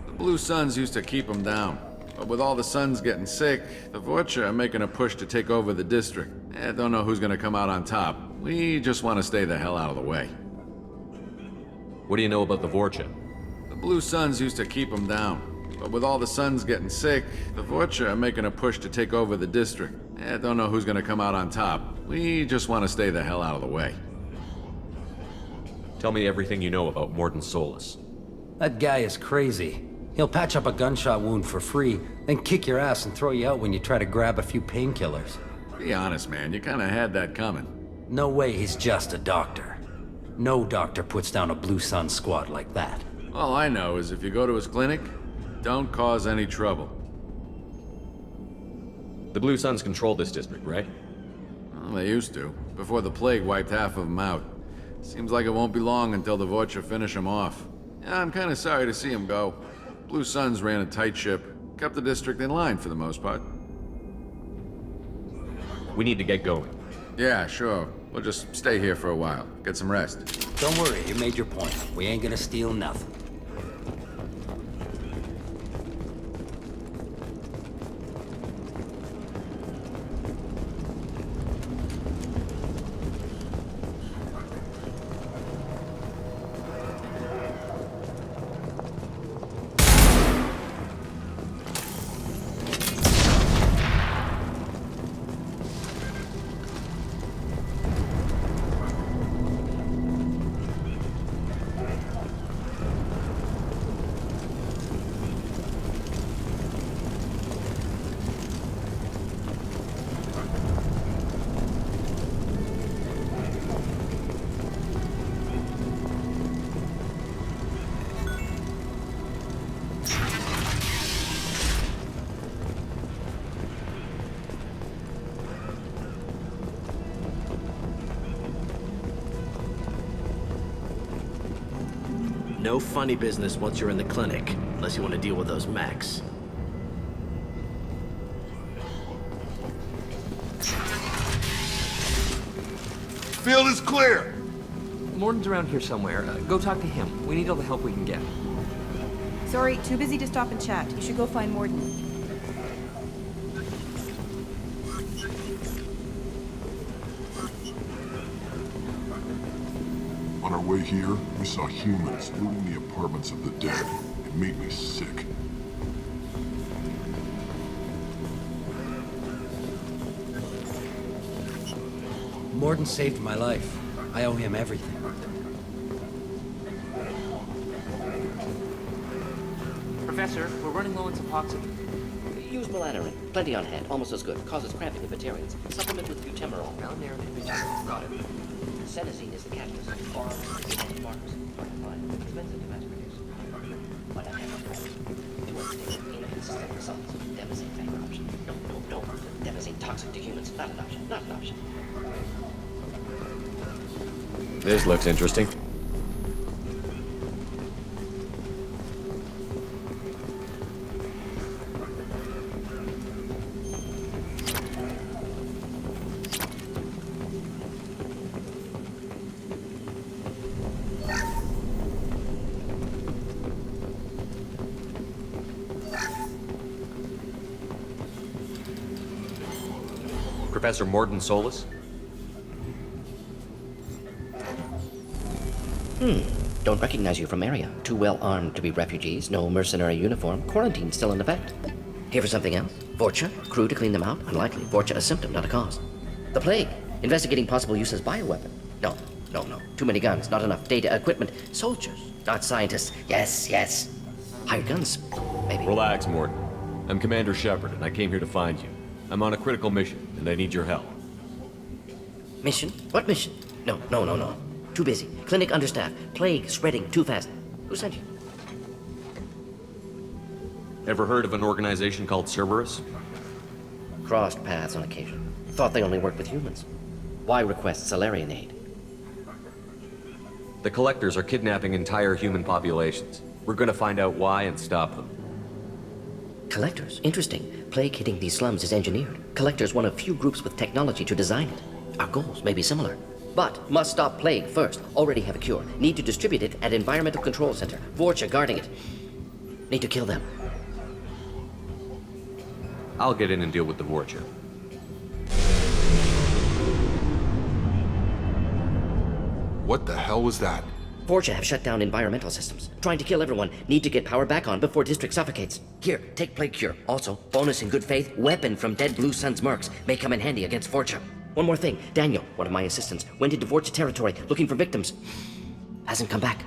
The blue suns used to keep them down. But with all the suns getting sick, the Vorcha are making a push to take over the district. Don't know who's gonna come out on top. We just want to stay the hell out of the way. What do you know about the Vorcha? The blue suns used to keep them down. But with all the suns getting sick, the Vorcha are making a push to take over the district. Don't know who's gonna come out on top. We just want to stay the hell out of the way. Tell me everything you know about Morton Solus. That guy is crazy. He'll patch up a gunshot wound for free, then kick your ass and throw you out when you try to grab a few painkillers. Be honest, man. You kinda had that coming. No way he's just a doctor. No doctor puts down a Blue Sun squad like that. All I know is if you go to his clinic, don't cause any trouble. The Blue Suns control this district, right? Well, they used to, before the plague wiped half of them out. Seems like it won't be long until the Vorcha finish them off. Yeah, I'm kinda sorry to see them go. Blue Suns ran a tight ship, kept the district in line for the most part. We need to get going. Yeah, sure. We'll just stay here for a while. Get some rest. Don't worry, you made your point. We ain't gonna steal nothing. No funny business once you're in the clinic, unless you want to deal with those mechs. Field is clear! Morton's around here somewhere. Go talk to him. We need all the help we can get. Sorry, too busy to stop and chat. You should go find Morton. On our way here, we saw humans looting the apartments of the dead. It made me sick. Morton saved my life. I owe him everything. Professor, we're running low on Suboxone. Use melatonin. Plenty on hand. Almost as good. Causes cramping in vegetarians. Supplement with butemerol. Malnarine and butemerol. Got it. Senesine is the catalyst. Farms, farms. Fine. Expensive to mass produce. Why not have a to unstable, inconsistent results. Devastating factor option. No. Devastating toxic to humans. Not an option. Not an option. This looks interesting. Professor Morton Solus? Don't recognize you from area. Too well armed to be refugees. No mercenary uniform. Quarantine still in effect. Here for something else? Vorcha? Crew to clean them out? Unlikely. Vorcha a symptom, not a cause. The plague. Investigating possible use as bioweapon. No. Too many guns. Not enough data, equipment. Soldiers, not scientists. Yes. Hired guns. Maybe. Relax, Morton. I'm Commander Shepard, and I came here to find you. I'm on a critical mission, and I need your help. Mission? What mission? No. Too busy. Clinic understaffed. Plague spreading too fast. Who sent you? Ever heard of an organization called Cerberus? Crossed paths on occasion. Thought they only worked with humans. Why request Salarian aid? The Collectors are kidnapping entire human populations. We're gonna find out why and stop them. Collectors? Interesting. Plague hitting these slums is engineered. Collectors one of few groups with technology to design it. Our goals may be similar. But must stop plague first. Already have a cure. Need to distribute it at Environmental Control Center. Vorcha guarding it. Need to kill them. I'll get in and deal with the Vorcha. What the hell was that? Vorcha have shut down environmental systems. Trying to kill everyone. Need to get power back on before district suffocates. Here, take plague cure. Also, bonus in good faith, weapon from dead Blue Sun's mercs. May come in handy against Vorcha. One more thing. Daniel, one of my assistants, went into Vorcha territory looking for victims. Hasn't come back.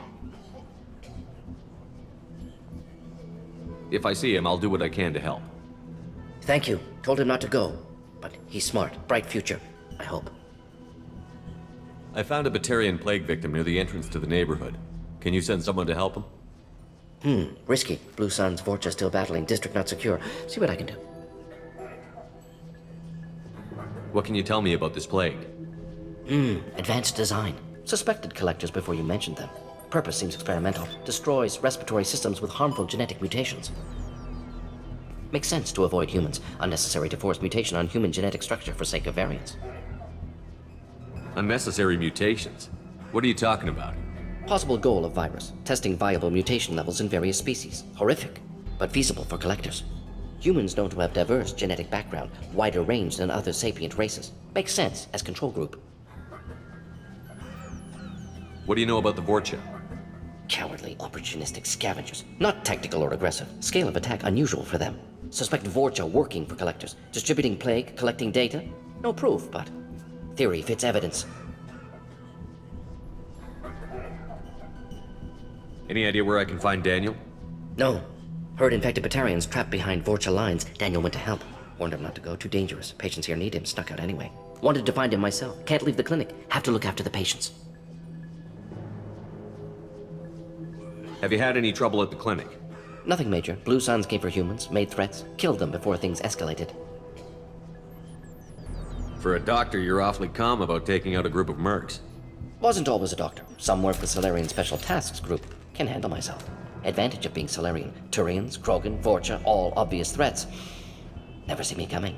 If I see him, I'll do what I can to help. Thank you. Told him not to go. But he's smart. Bright future. I hope. I found a Batarian plague victim near the entrance to the neighborhood. Can you send someone to help him? Risky. Blue Sun's Vorcha still battling. District not secure. See what I can do. What can you tell me about this plague? Advanced design. Suspected collectors before you mentioned them. Purpose seems experimental. Destroys respiratory systems with harmful genetic mutations. Makes sense to avoid humans. Unnecessary to force mutation on human genetic structure for sake of variance. Unnecessary mutations? What are you talking about? Possible goal of virus. Testing viable mutation levels in various species. Horrific, but feasible for collectors. Humans known to have diverse genetic background, wider range than other sapient races. Makes sense as control group. What do you know about the Vorcha? Cowardly, opportunistic scavengers. Not tactical or aggressive. Scale of attack unusual for them. Suspect Vorcha working for collectors. Distributing plague, collecting data. No proof, but theory fits evidence. Any idea where I can find Daniel? No. Heard infected Batarians trapped behind Vorcha lines. Daniel went to help. Warned him not to go. Too dangerous. Patients here need him. Snuck out anyway. Wanted to find him myself. Can't leave the clinic. Have to look after the patients. Have you had any trouble at the clinic? Nothing major. Blue Suns came for humans, made threats, killed them before things escalated. For a doctor, you're awfully calm about taking out a group of mercs. Wasn't always a doctor. Some work with Salarian Special Tasks Group. Can handle myself. Advantage of being Salarian. Turians, Krogan, Vorcha, all obvious threats. Never see me coming.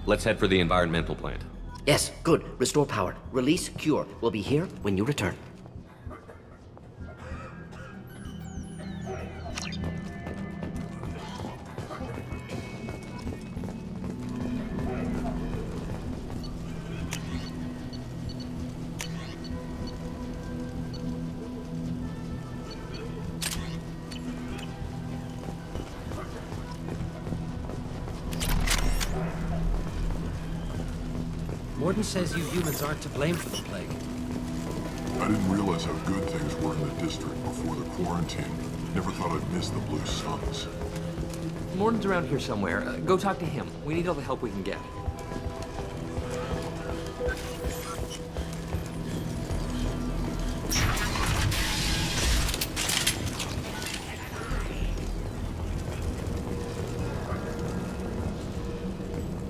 Let's head for the environmental plant. Yes, good. Restore power. Release cure. We'll be here when you return. Morden says you humans aren't to blame for the plague. I didn't realize how good things were in the district before the quarantine. Never thought I'd miss the Blue Suns. Morden's around here somewhere. Go talk to him. We need all the help we can get.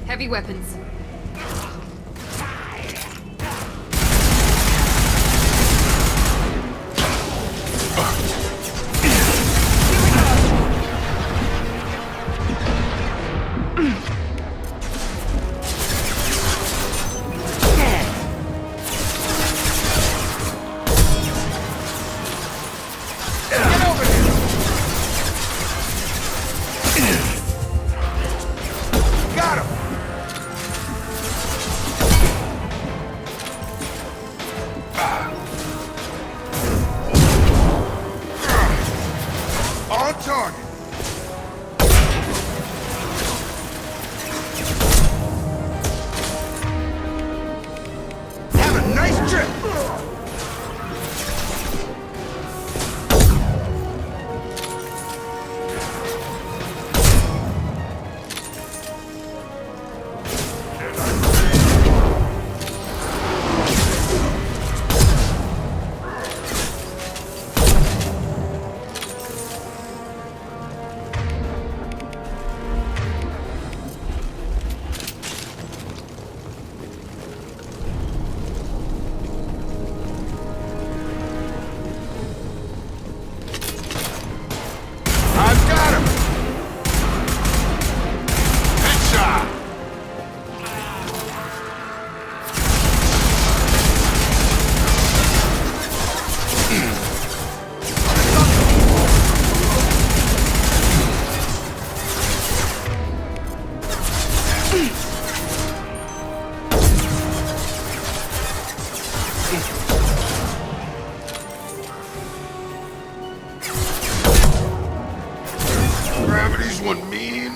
Heavy weapons.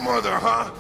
mother, huh?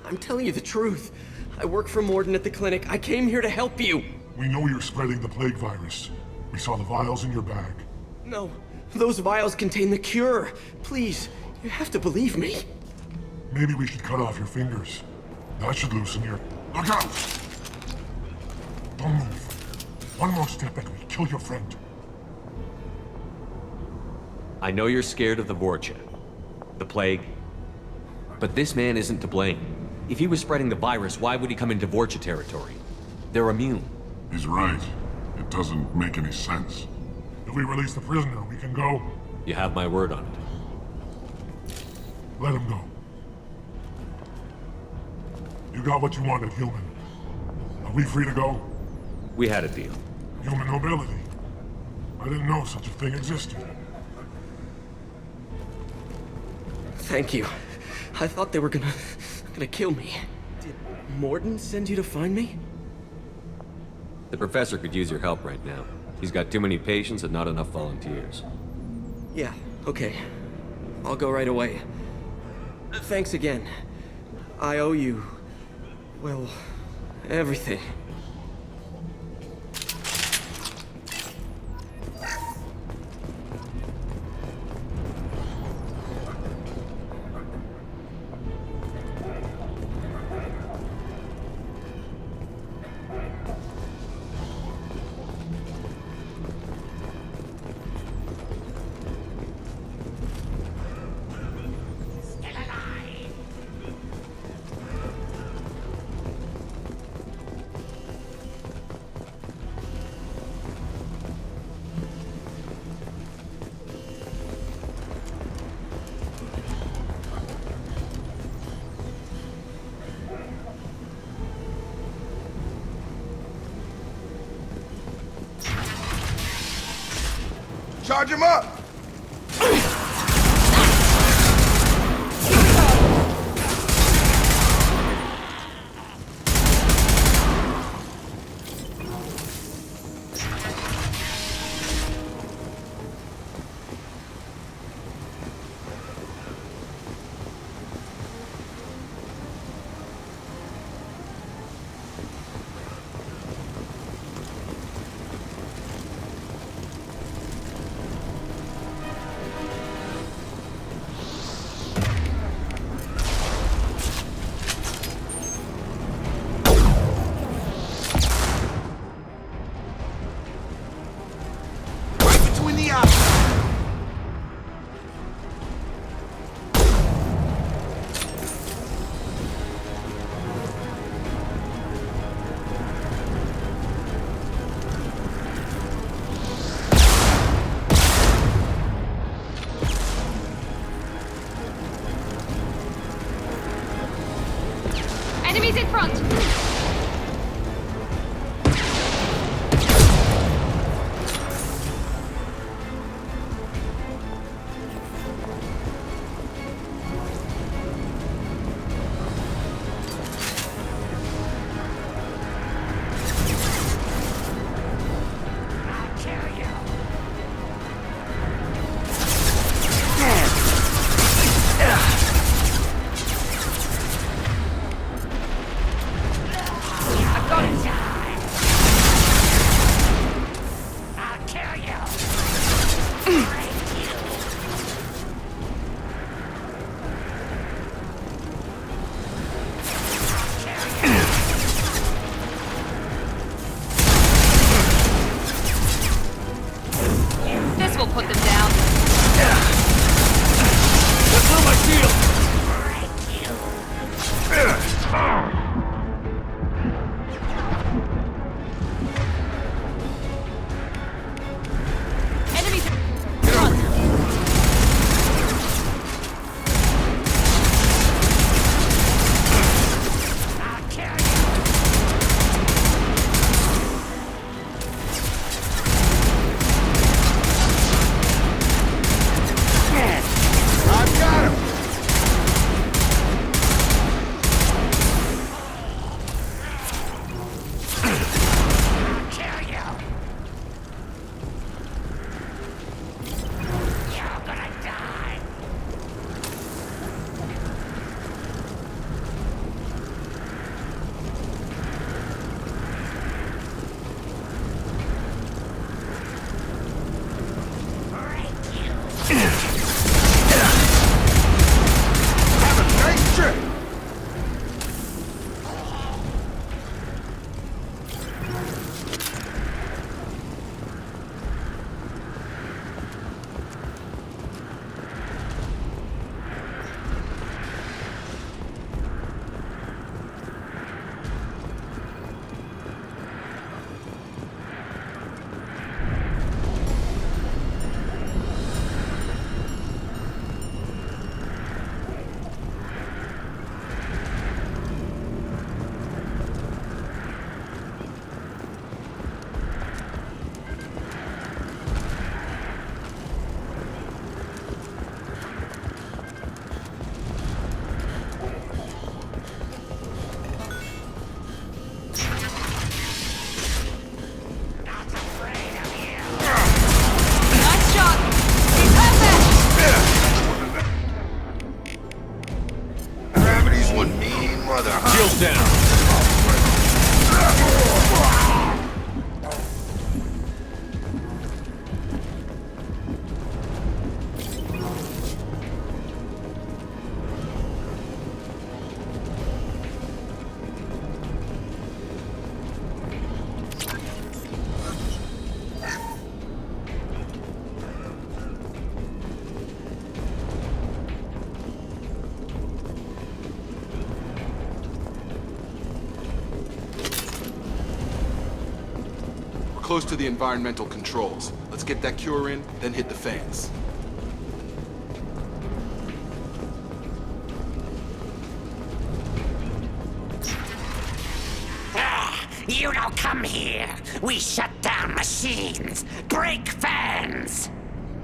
I'm telling you the truth. I work for Morden at the clinic. I came here to help you. We know you're spreading the plague virus. We saw the vials in your bag. No, those vials contain the cure. Please, you have to believe me. Maybe we should cut off your fingers. That should loosen your... Look out! Don't move. One more step and we kill your friend. I know you're scared of the Vorcha, the plague, but this man isn't to blame. If he was spreading the virus, why would he come into Vorcha territory? They're immune. He's right. It doesn't make any sense. If we release the prisoner, we can go. You have my word on it. Let him go. You got what you wanted, human. Are we free to go? We had a deal. Human mobility. I didn't know such a thing existed. Thank you. I thought they were gonna kill me. Did Morden send you to find me? The professor could use your help right now. He's got too many patients and not enough volunteers. Yeah, okay. I'll go right away. Thanks again. I owe you... well, everything. Charge him up! This will put them down. That's on my shield! Enemies in Get over here. I've got him! Have a nice trip! Nice shot! Be perfect! Gravity's one mean mother, huh? Shields down. We're close to the environmental controls. Let's get that cure in, then hit the fans. You don't come here. We shut down machines, break fans.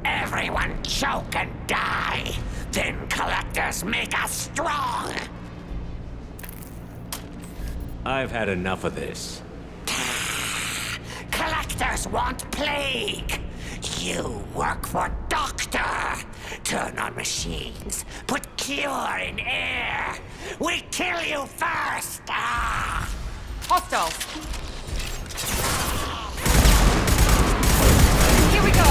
Everyone choke and die. Then collectors make us strong. I've had enough of this. Collectors want plague. You work for Doctor. Turn on machines. Put cure in air. We kill you first. Ah! Hostiles. Here we go.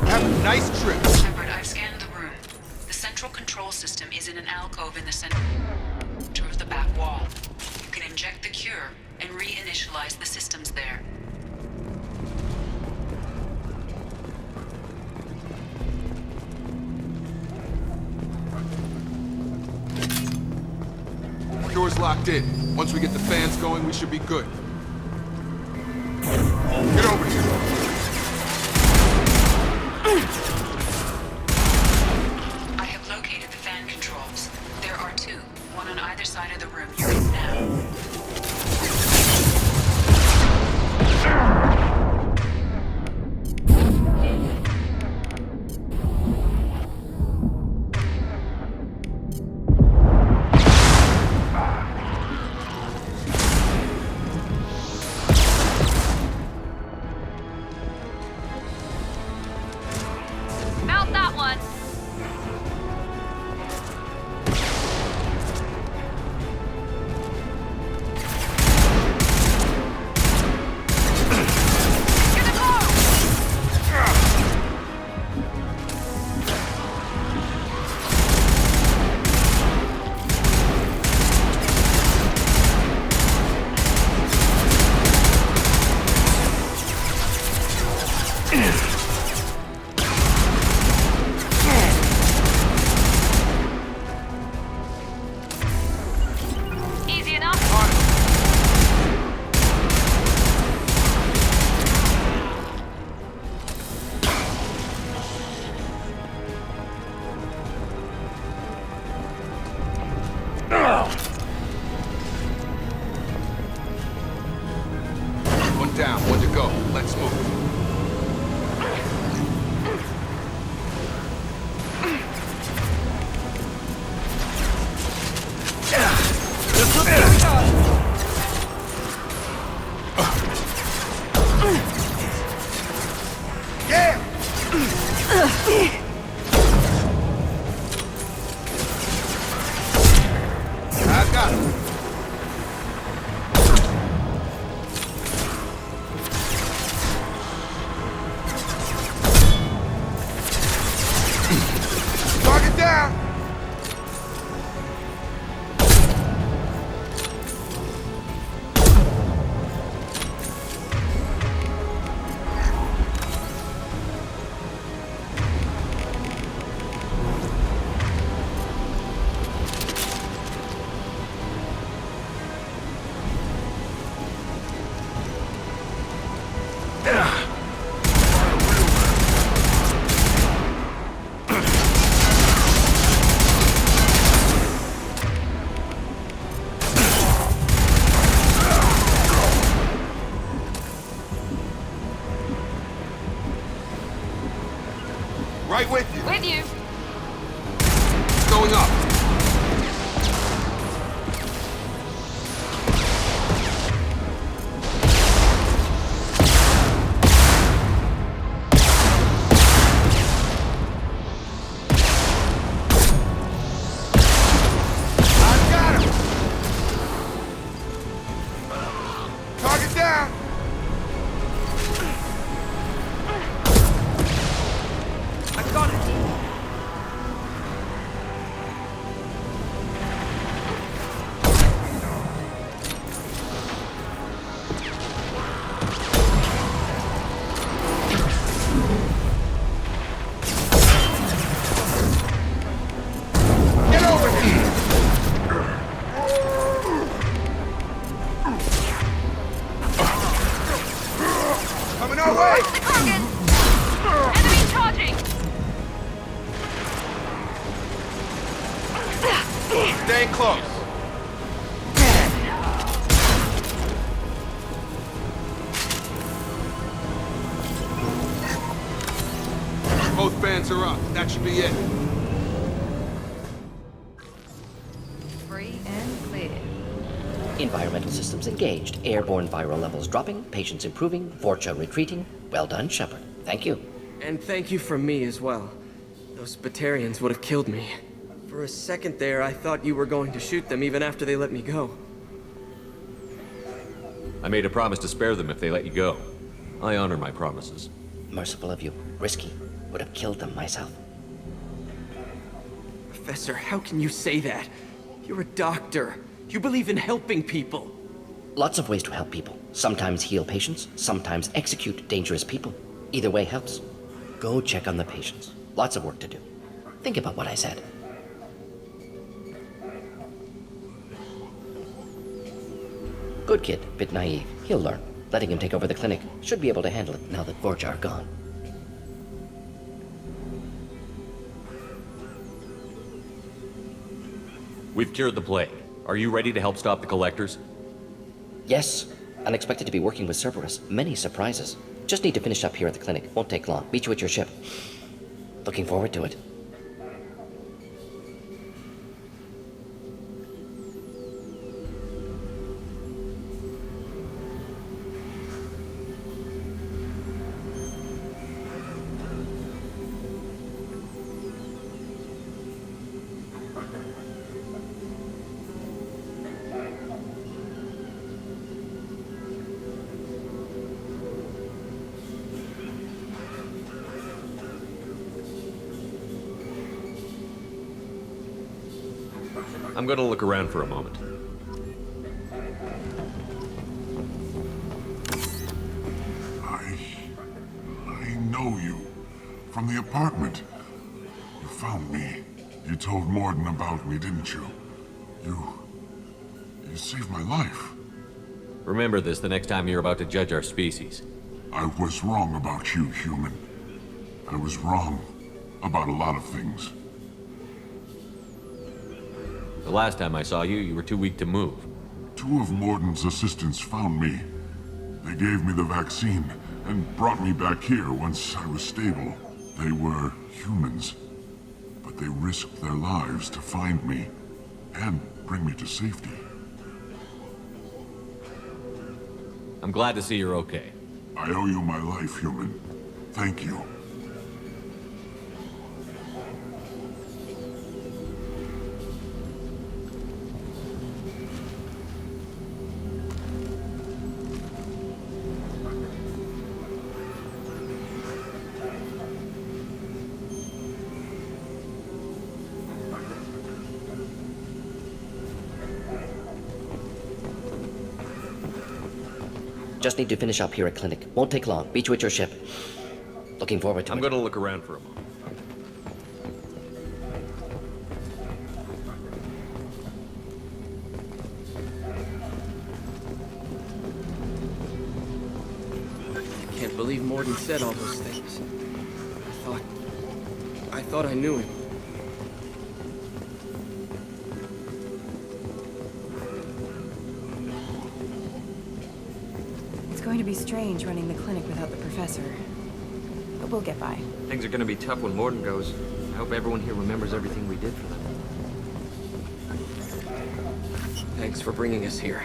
Have a nice trip. Shepard, I've scanned the room. The central control system is in an alcove in the center of the back wall. You can inject the cure and reinitialize the systems there. Cure's locked in. Once we get the fans going, we should be good. Get over here. I have located the fan controls. There are two, one on either side of the room you're in now. Got that one. Easy enough. One down, one to go. Let's move. I got it. Target down. Right with you. With you. Going up. I got him. Target down. I got it. Get over here! Coming our way! Target. Enemy charging. Staying close. Both bands are up. That should be it. Free and clear. Environmental systems engaged. Airborne viral levels dropping. Patients improving. Vorcha retreating. Well done, Shepard. Thank you. And thank you from me as well. Those Batarians would have killed me. For a second there, I thought you were going to shoot them even after they let me go. I made a promise to spare them if they let you go. I honor my promises. Merciful of you. Risky. Would have killed them myself. Professor, how can you say that? You're a doctor. You believe in helping people. Lots of ways to help people. Sometimes heal patients, sometimes execute dangerous people. Either way helps. Go check on the patients. Lots of work to do. Think about what I said. Good kid, bit naive. He'll learn. Letting him take over the clinic. Should be able to handle it now that Vorcha are gone. We've cured the plague. Are you ready to help stop the collectors? Yes. Unexpected to be working with Cerberus. Many surprises. Just need to finish up here at the clinic. Won't take long. Meet you at your ship. Looking forward to it. I'm gonna look around for a moment. I know you. From the apartment. You found me. You told Morden about me, didn't you? You saved my life. Remember this the next time you're about to judge our species. I was wrong about you, human. I was wrong about a lot of things. The last time I saw you, you were too weak to move. 2 of Morden's assistants found me. They gave me the vaccine and brought me back here once I was stable. They were humans, but they risked their lives to find me and bring me to safety. I'm glad to see you're okay. I owe you my life, human. Thank you. Just need to finish up here at clinic. Won't take long. Beat you at your ship. Looking forward to it. I'm gonna look around for a moment. I can't believe Morden said all those things. I thought I knew him. It's going to be strange running the clinic without the professor. But we'll get by. Things are gonna be tough when Morden goes. I hope everyone here remembers everything we did for them. Thanks for bringing us here.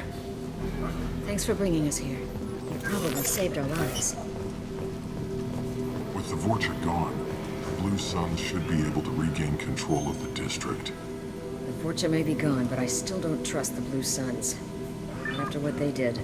Thanks for bringing us here. You probably saved our lives. With the Vorcha gone, the Blue Suns should be able to regain control of the district. The Vorcha may be gone, but I still don't trust the Blue Suns. Not after what they did.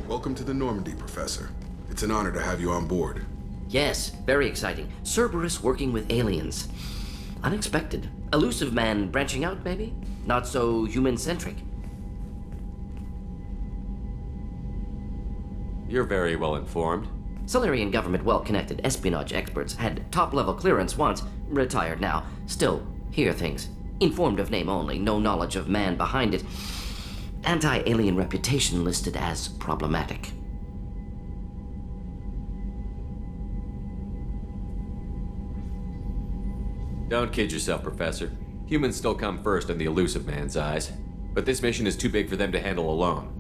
Welcome to the Normandy, Professor. It's an honor to have you on board. Yes, very exciting. Cerberus working with aliens. Unexpected. Elusive man branching out, maybe? Not so human-centric. You're very well informed. Solarian government well-connected espionage experts had top-level clearance once, retired now. Still, hear things. Informed of name only, no knowledge of man behind it. Anti-alien reputation listed as problematic. Don't kid yourself, Professor. Humans still come first in the elusive man's eyes. But this mission is too big for them to handle alone.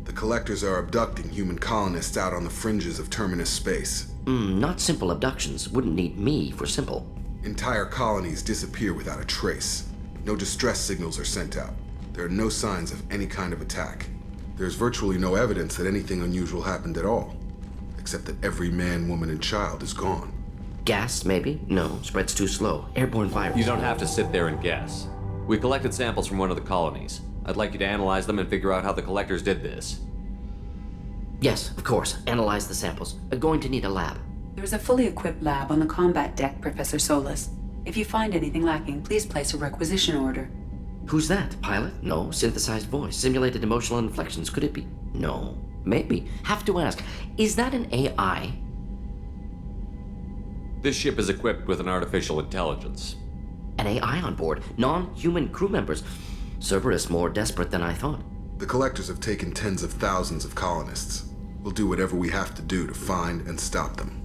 The Collectors are abducting human colonists out on the fringes of Terminus space. Not simple abductions. Wouldn't need me for simple. Entire colonies disappear without a trace. No distress signals are sent out. There are no signs of any kind of attack. There's virtually no evidence that anything unusual happened at all. Except that every man, woman, and child is gone. Gas, maybe? No, spreads too slow. Airborne virus. You don't have to sit there and guess. We collected samples from one of the colonies. I'd like you to analyze them and figure out how the Collectors did this. Yes, of course. Analyze the samples. Going to need a lab. There's a fully equipped lab on the combat deck, Professor Solis. If you find anything lacking, please place a requisition order. Who's that? Pilot? No. Synthesized voice. Simulated emotional inflections. Could it be? No. Maybe. Have to ask. Is that an AI? This ship is equipped with an artificial intelligence. An AI on board? Non-human crew members? Cerberus more desperate than I thought. The Collectors have taken tens of thousands of colonists. We'll do whatever we have to do to find and stop them.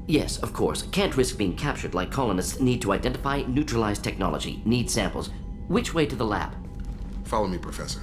Yes, of course. Can't risk being captured like colonists. Need to identify, neutralize technology. Need samples. Which way to the lab? Follow me, Professor.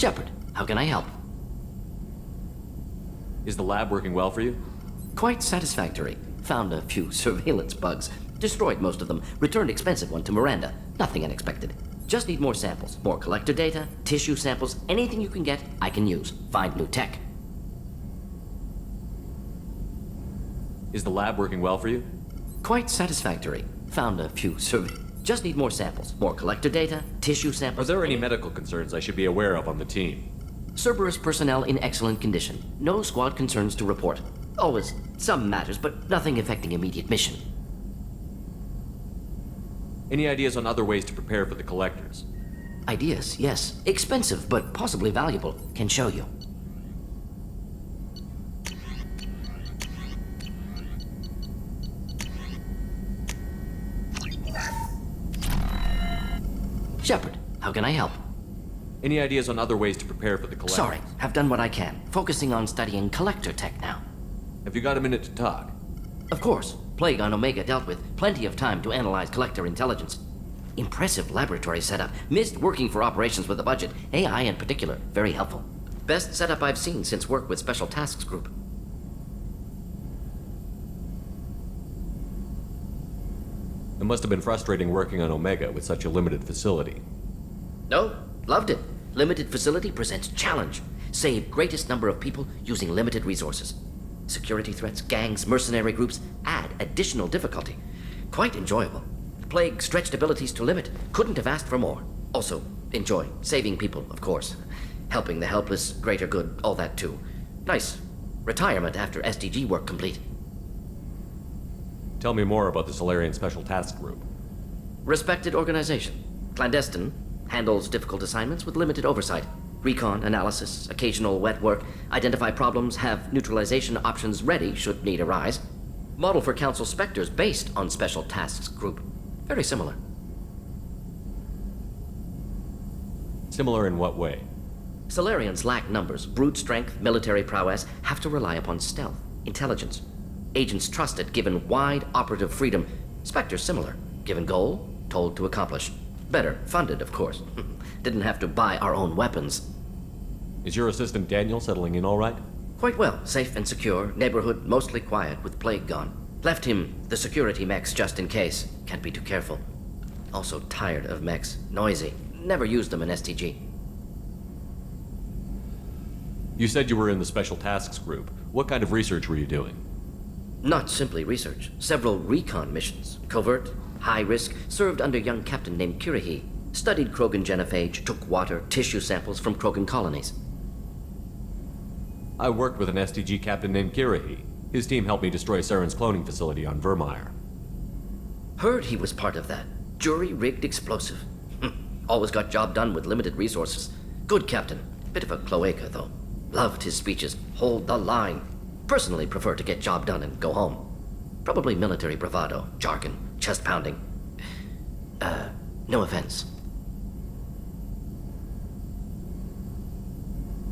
Shepard, how can I help? Is the lab working well for you? Quite satisfactory. Found a few surveillance bugs. Destroyed most of them. Returned expensive one to Miranda. Nothing unexpected. Just need more samples. More collector data, tissue samples, anything you can get, I can use. Find new tech. Is the lab working well for you? Quite satisfactory. Found a few Just need more samples. More collector data, tissue samples. Are there any medical concerns I should be aware of on the team? Cerberus personnel in excellent condition. No squad concerns to report. Always some matters, but nothing affecting immediate mission. Any ideas on other ways to prepare for the collectors? Ideas, yes. Expensive, but possibly valuable. Can show you. Shepard, how can I help? Any ideas on other ways to prepare for the collectors? Sorry, have done what I can. Focusing on studying collector tech now. Have you got a minute to talk? Of course. Plague on Omega dealt with. Plenty of time to analyze collector intelligence. Impressive laboratory setup. Missed working for operations with a budget. AI in particular. Very helpful. Best setup I've seen since work with Special Tasks Group. It must have been frustrating working on Omega with such a limited facility. No, loved it. Limited facility presents challenge. Save greatest number of people using limited resources. Security threats, gangs, mercenary groups add additional difficulty. Quite enjoyable. Plague stretched abilities to limit. Couldn't have asked for more. Also, enjoy. Saving people, of course. Helping the helpless, greater good, all that too. Nice. Retirement after SDG work complete. Tell me more about the Solarian Special Task Group. Respected organization. Clandestine. Handles difficult assignments with limited oversight. Recon, analysis, occasional wet work. Identify problems, have neutralization options ready should need arise. Model for Council Spectres based on Special Tasks Group. Very similar. Similar in what way? Solarians lack numbers, brute strength, military prowess, have to rely upon stealth, intelligence. Agents trusted, given wide operative freedom. Spectres similar, given goal, told to accomplish. Better, funded, of course. Didn't have to buy our own weapons. Is your assistant Daniel settling in all right? Quite well, safe and secure, neighborhood mostly quiet with Plague gone. Left him the security mechs just in case. Can't be too careful. Also tired of mechs, noisy. Never used them in STG. You said you were in the Special Tasks Group. What kind of research were you doing? Not simply research. Several recon missions. Covert, high risk, served under a young captain named Kirahi. Studied Krogan genophage, took water, tissue samples from Krogan colonies. I worked with an STG captain named Kirahi. His team helped me destroy Saren's cloning facility on Vermeer. Heard he was part of that. Jury-rigged explosive. Always got job done with limited resources. Good captain. Bit of a cloaca, though. Loved his speeches. Hold the line. Personally prefer to get job done and go home. Probably military bravado, jargon, chest pounding. No offense.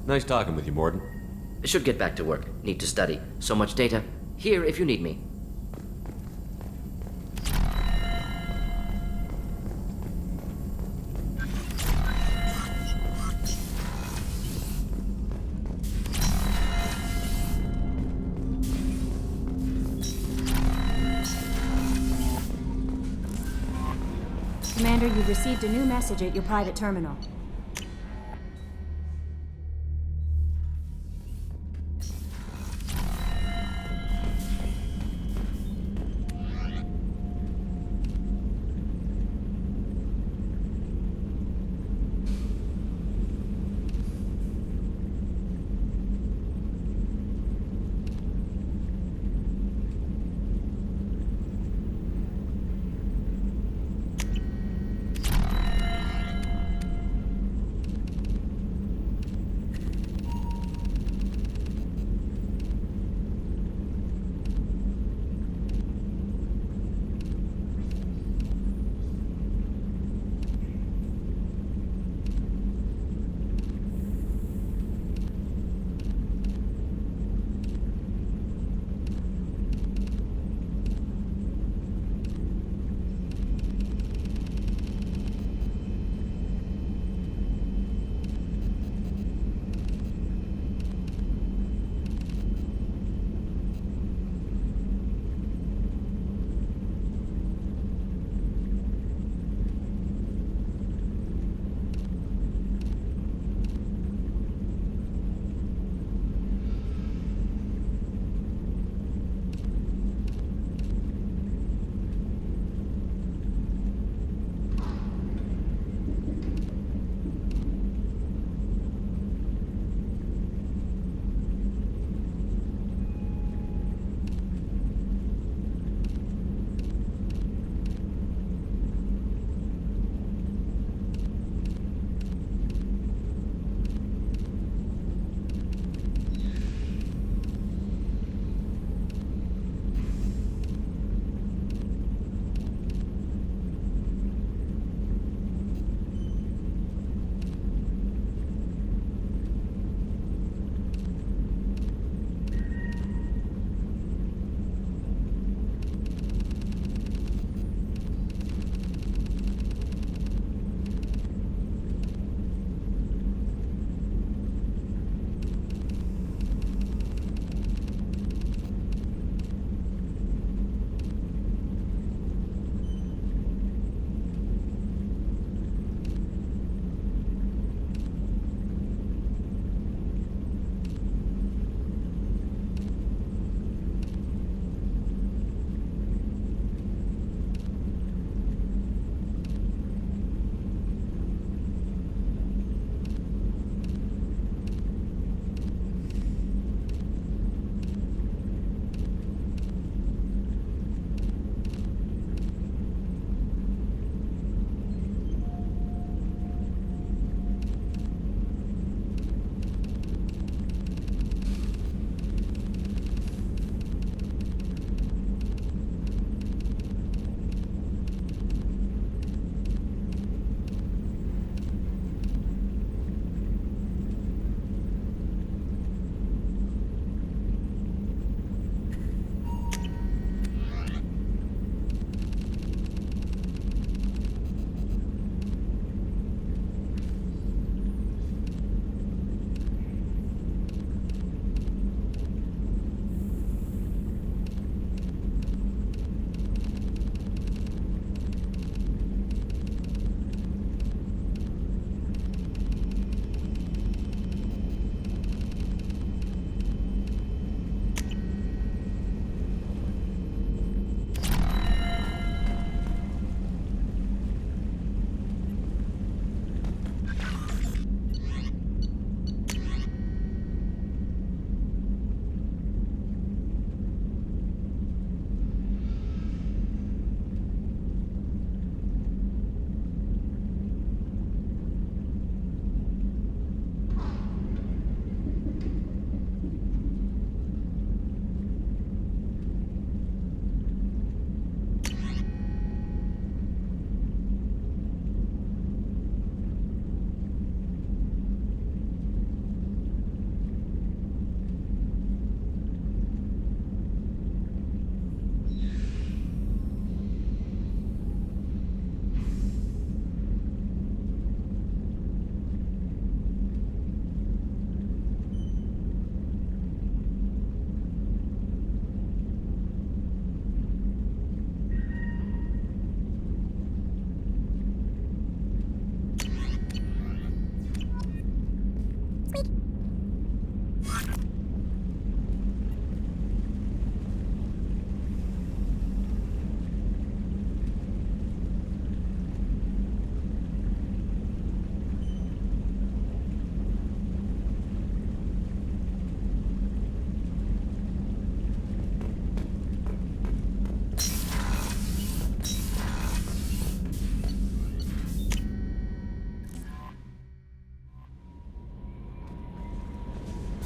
Nice talking with you, Morden. Should get back to work. Need to study. So much data. Here if you need me. Commander, you've received a new message at your private terminal.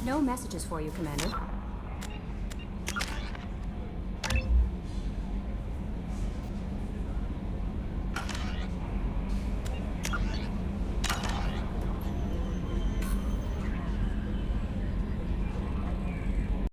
No messages for you, Commander.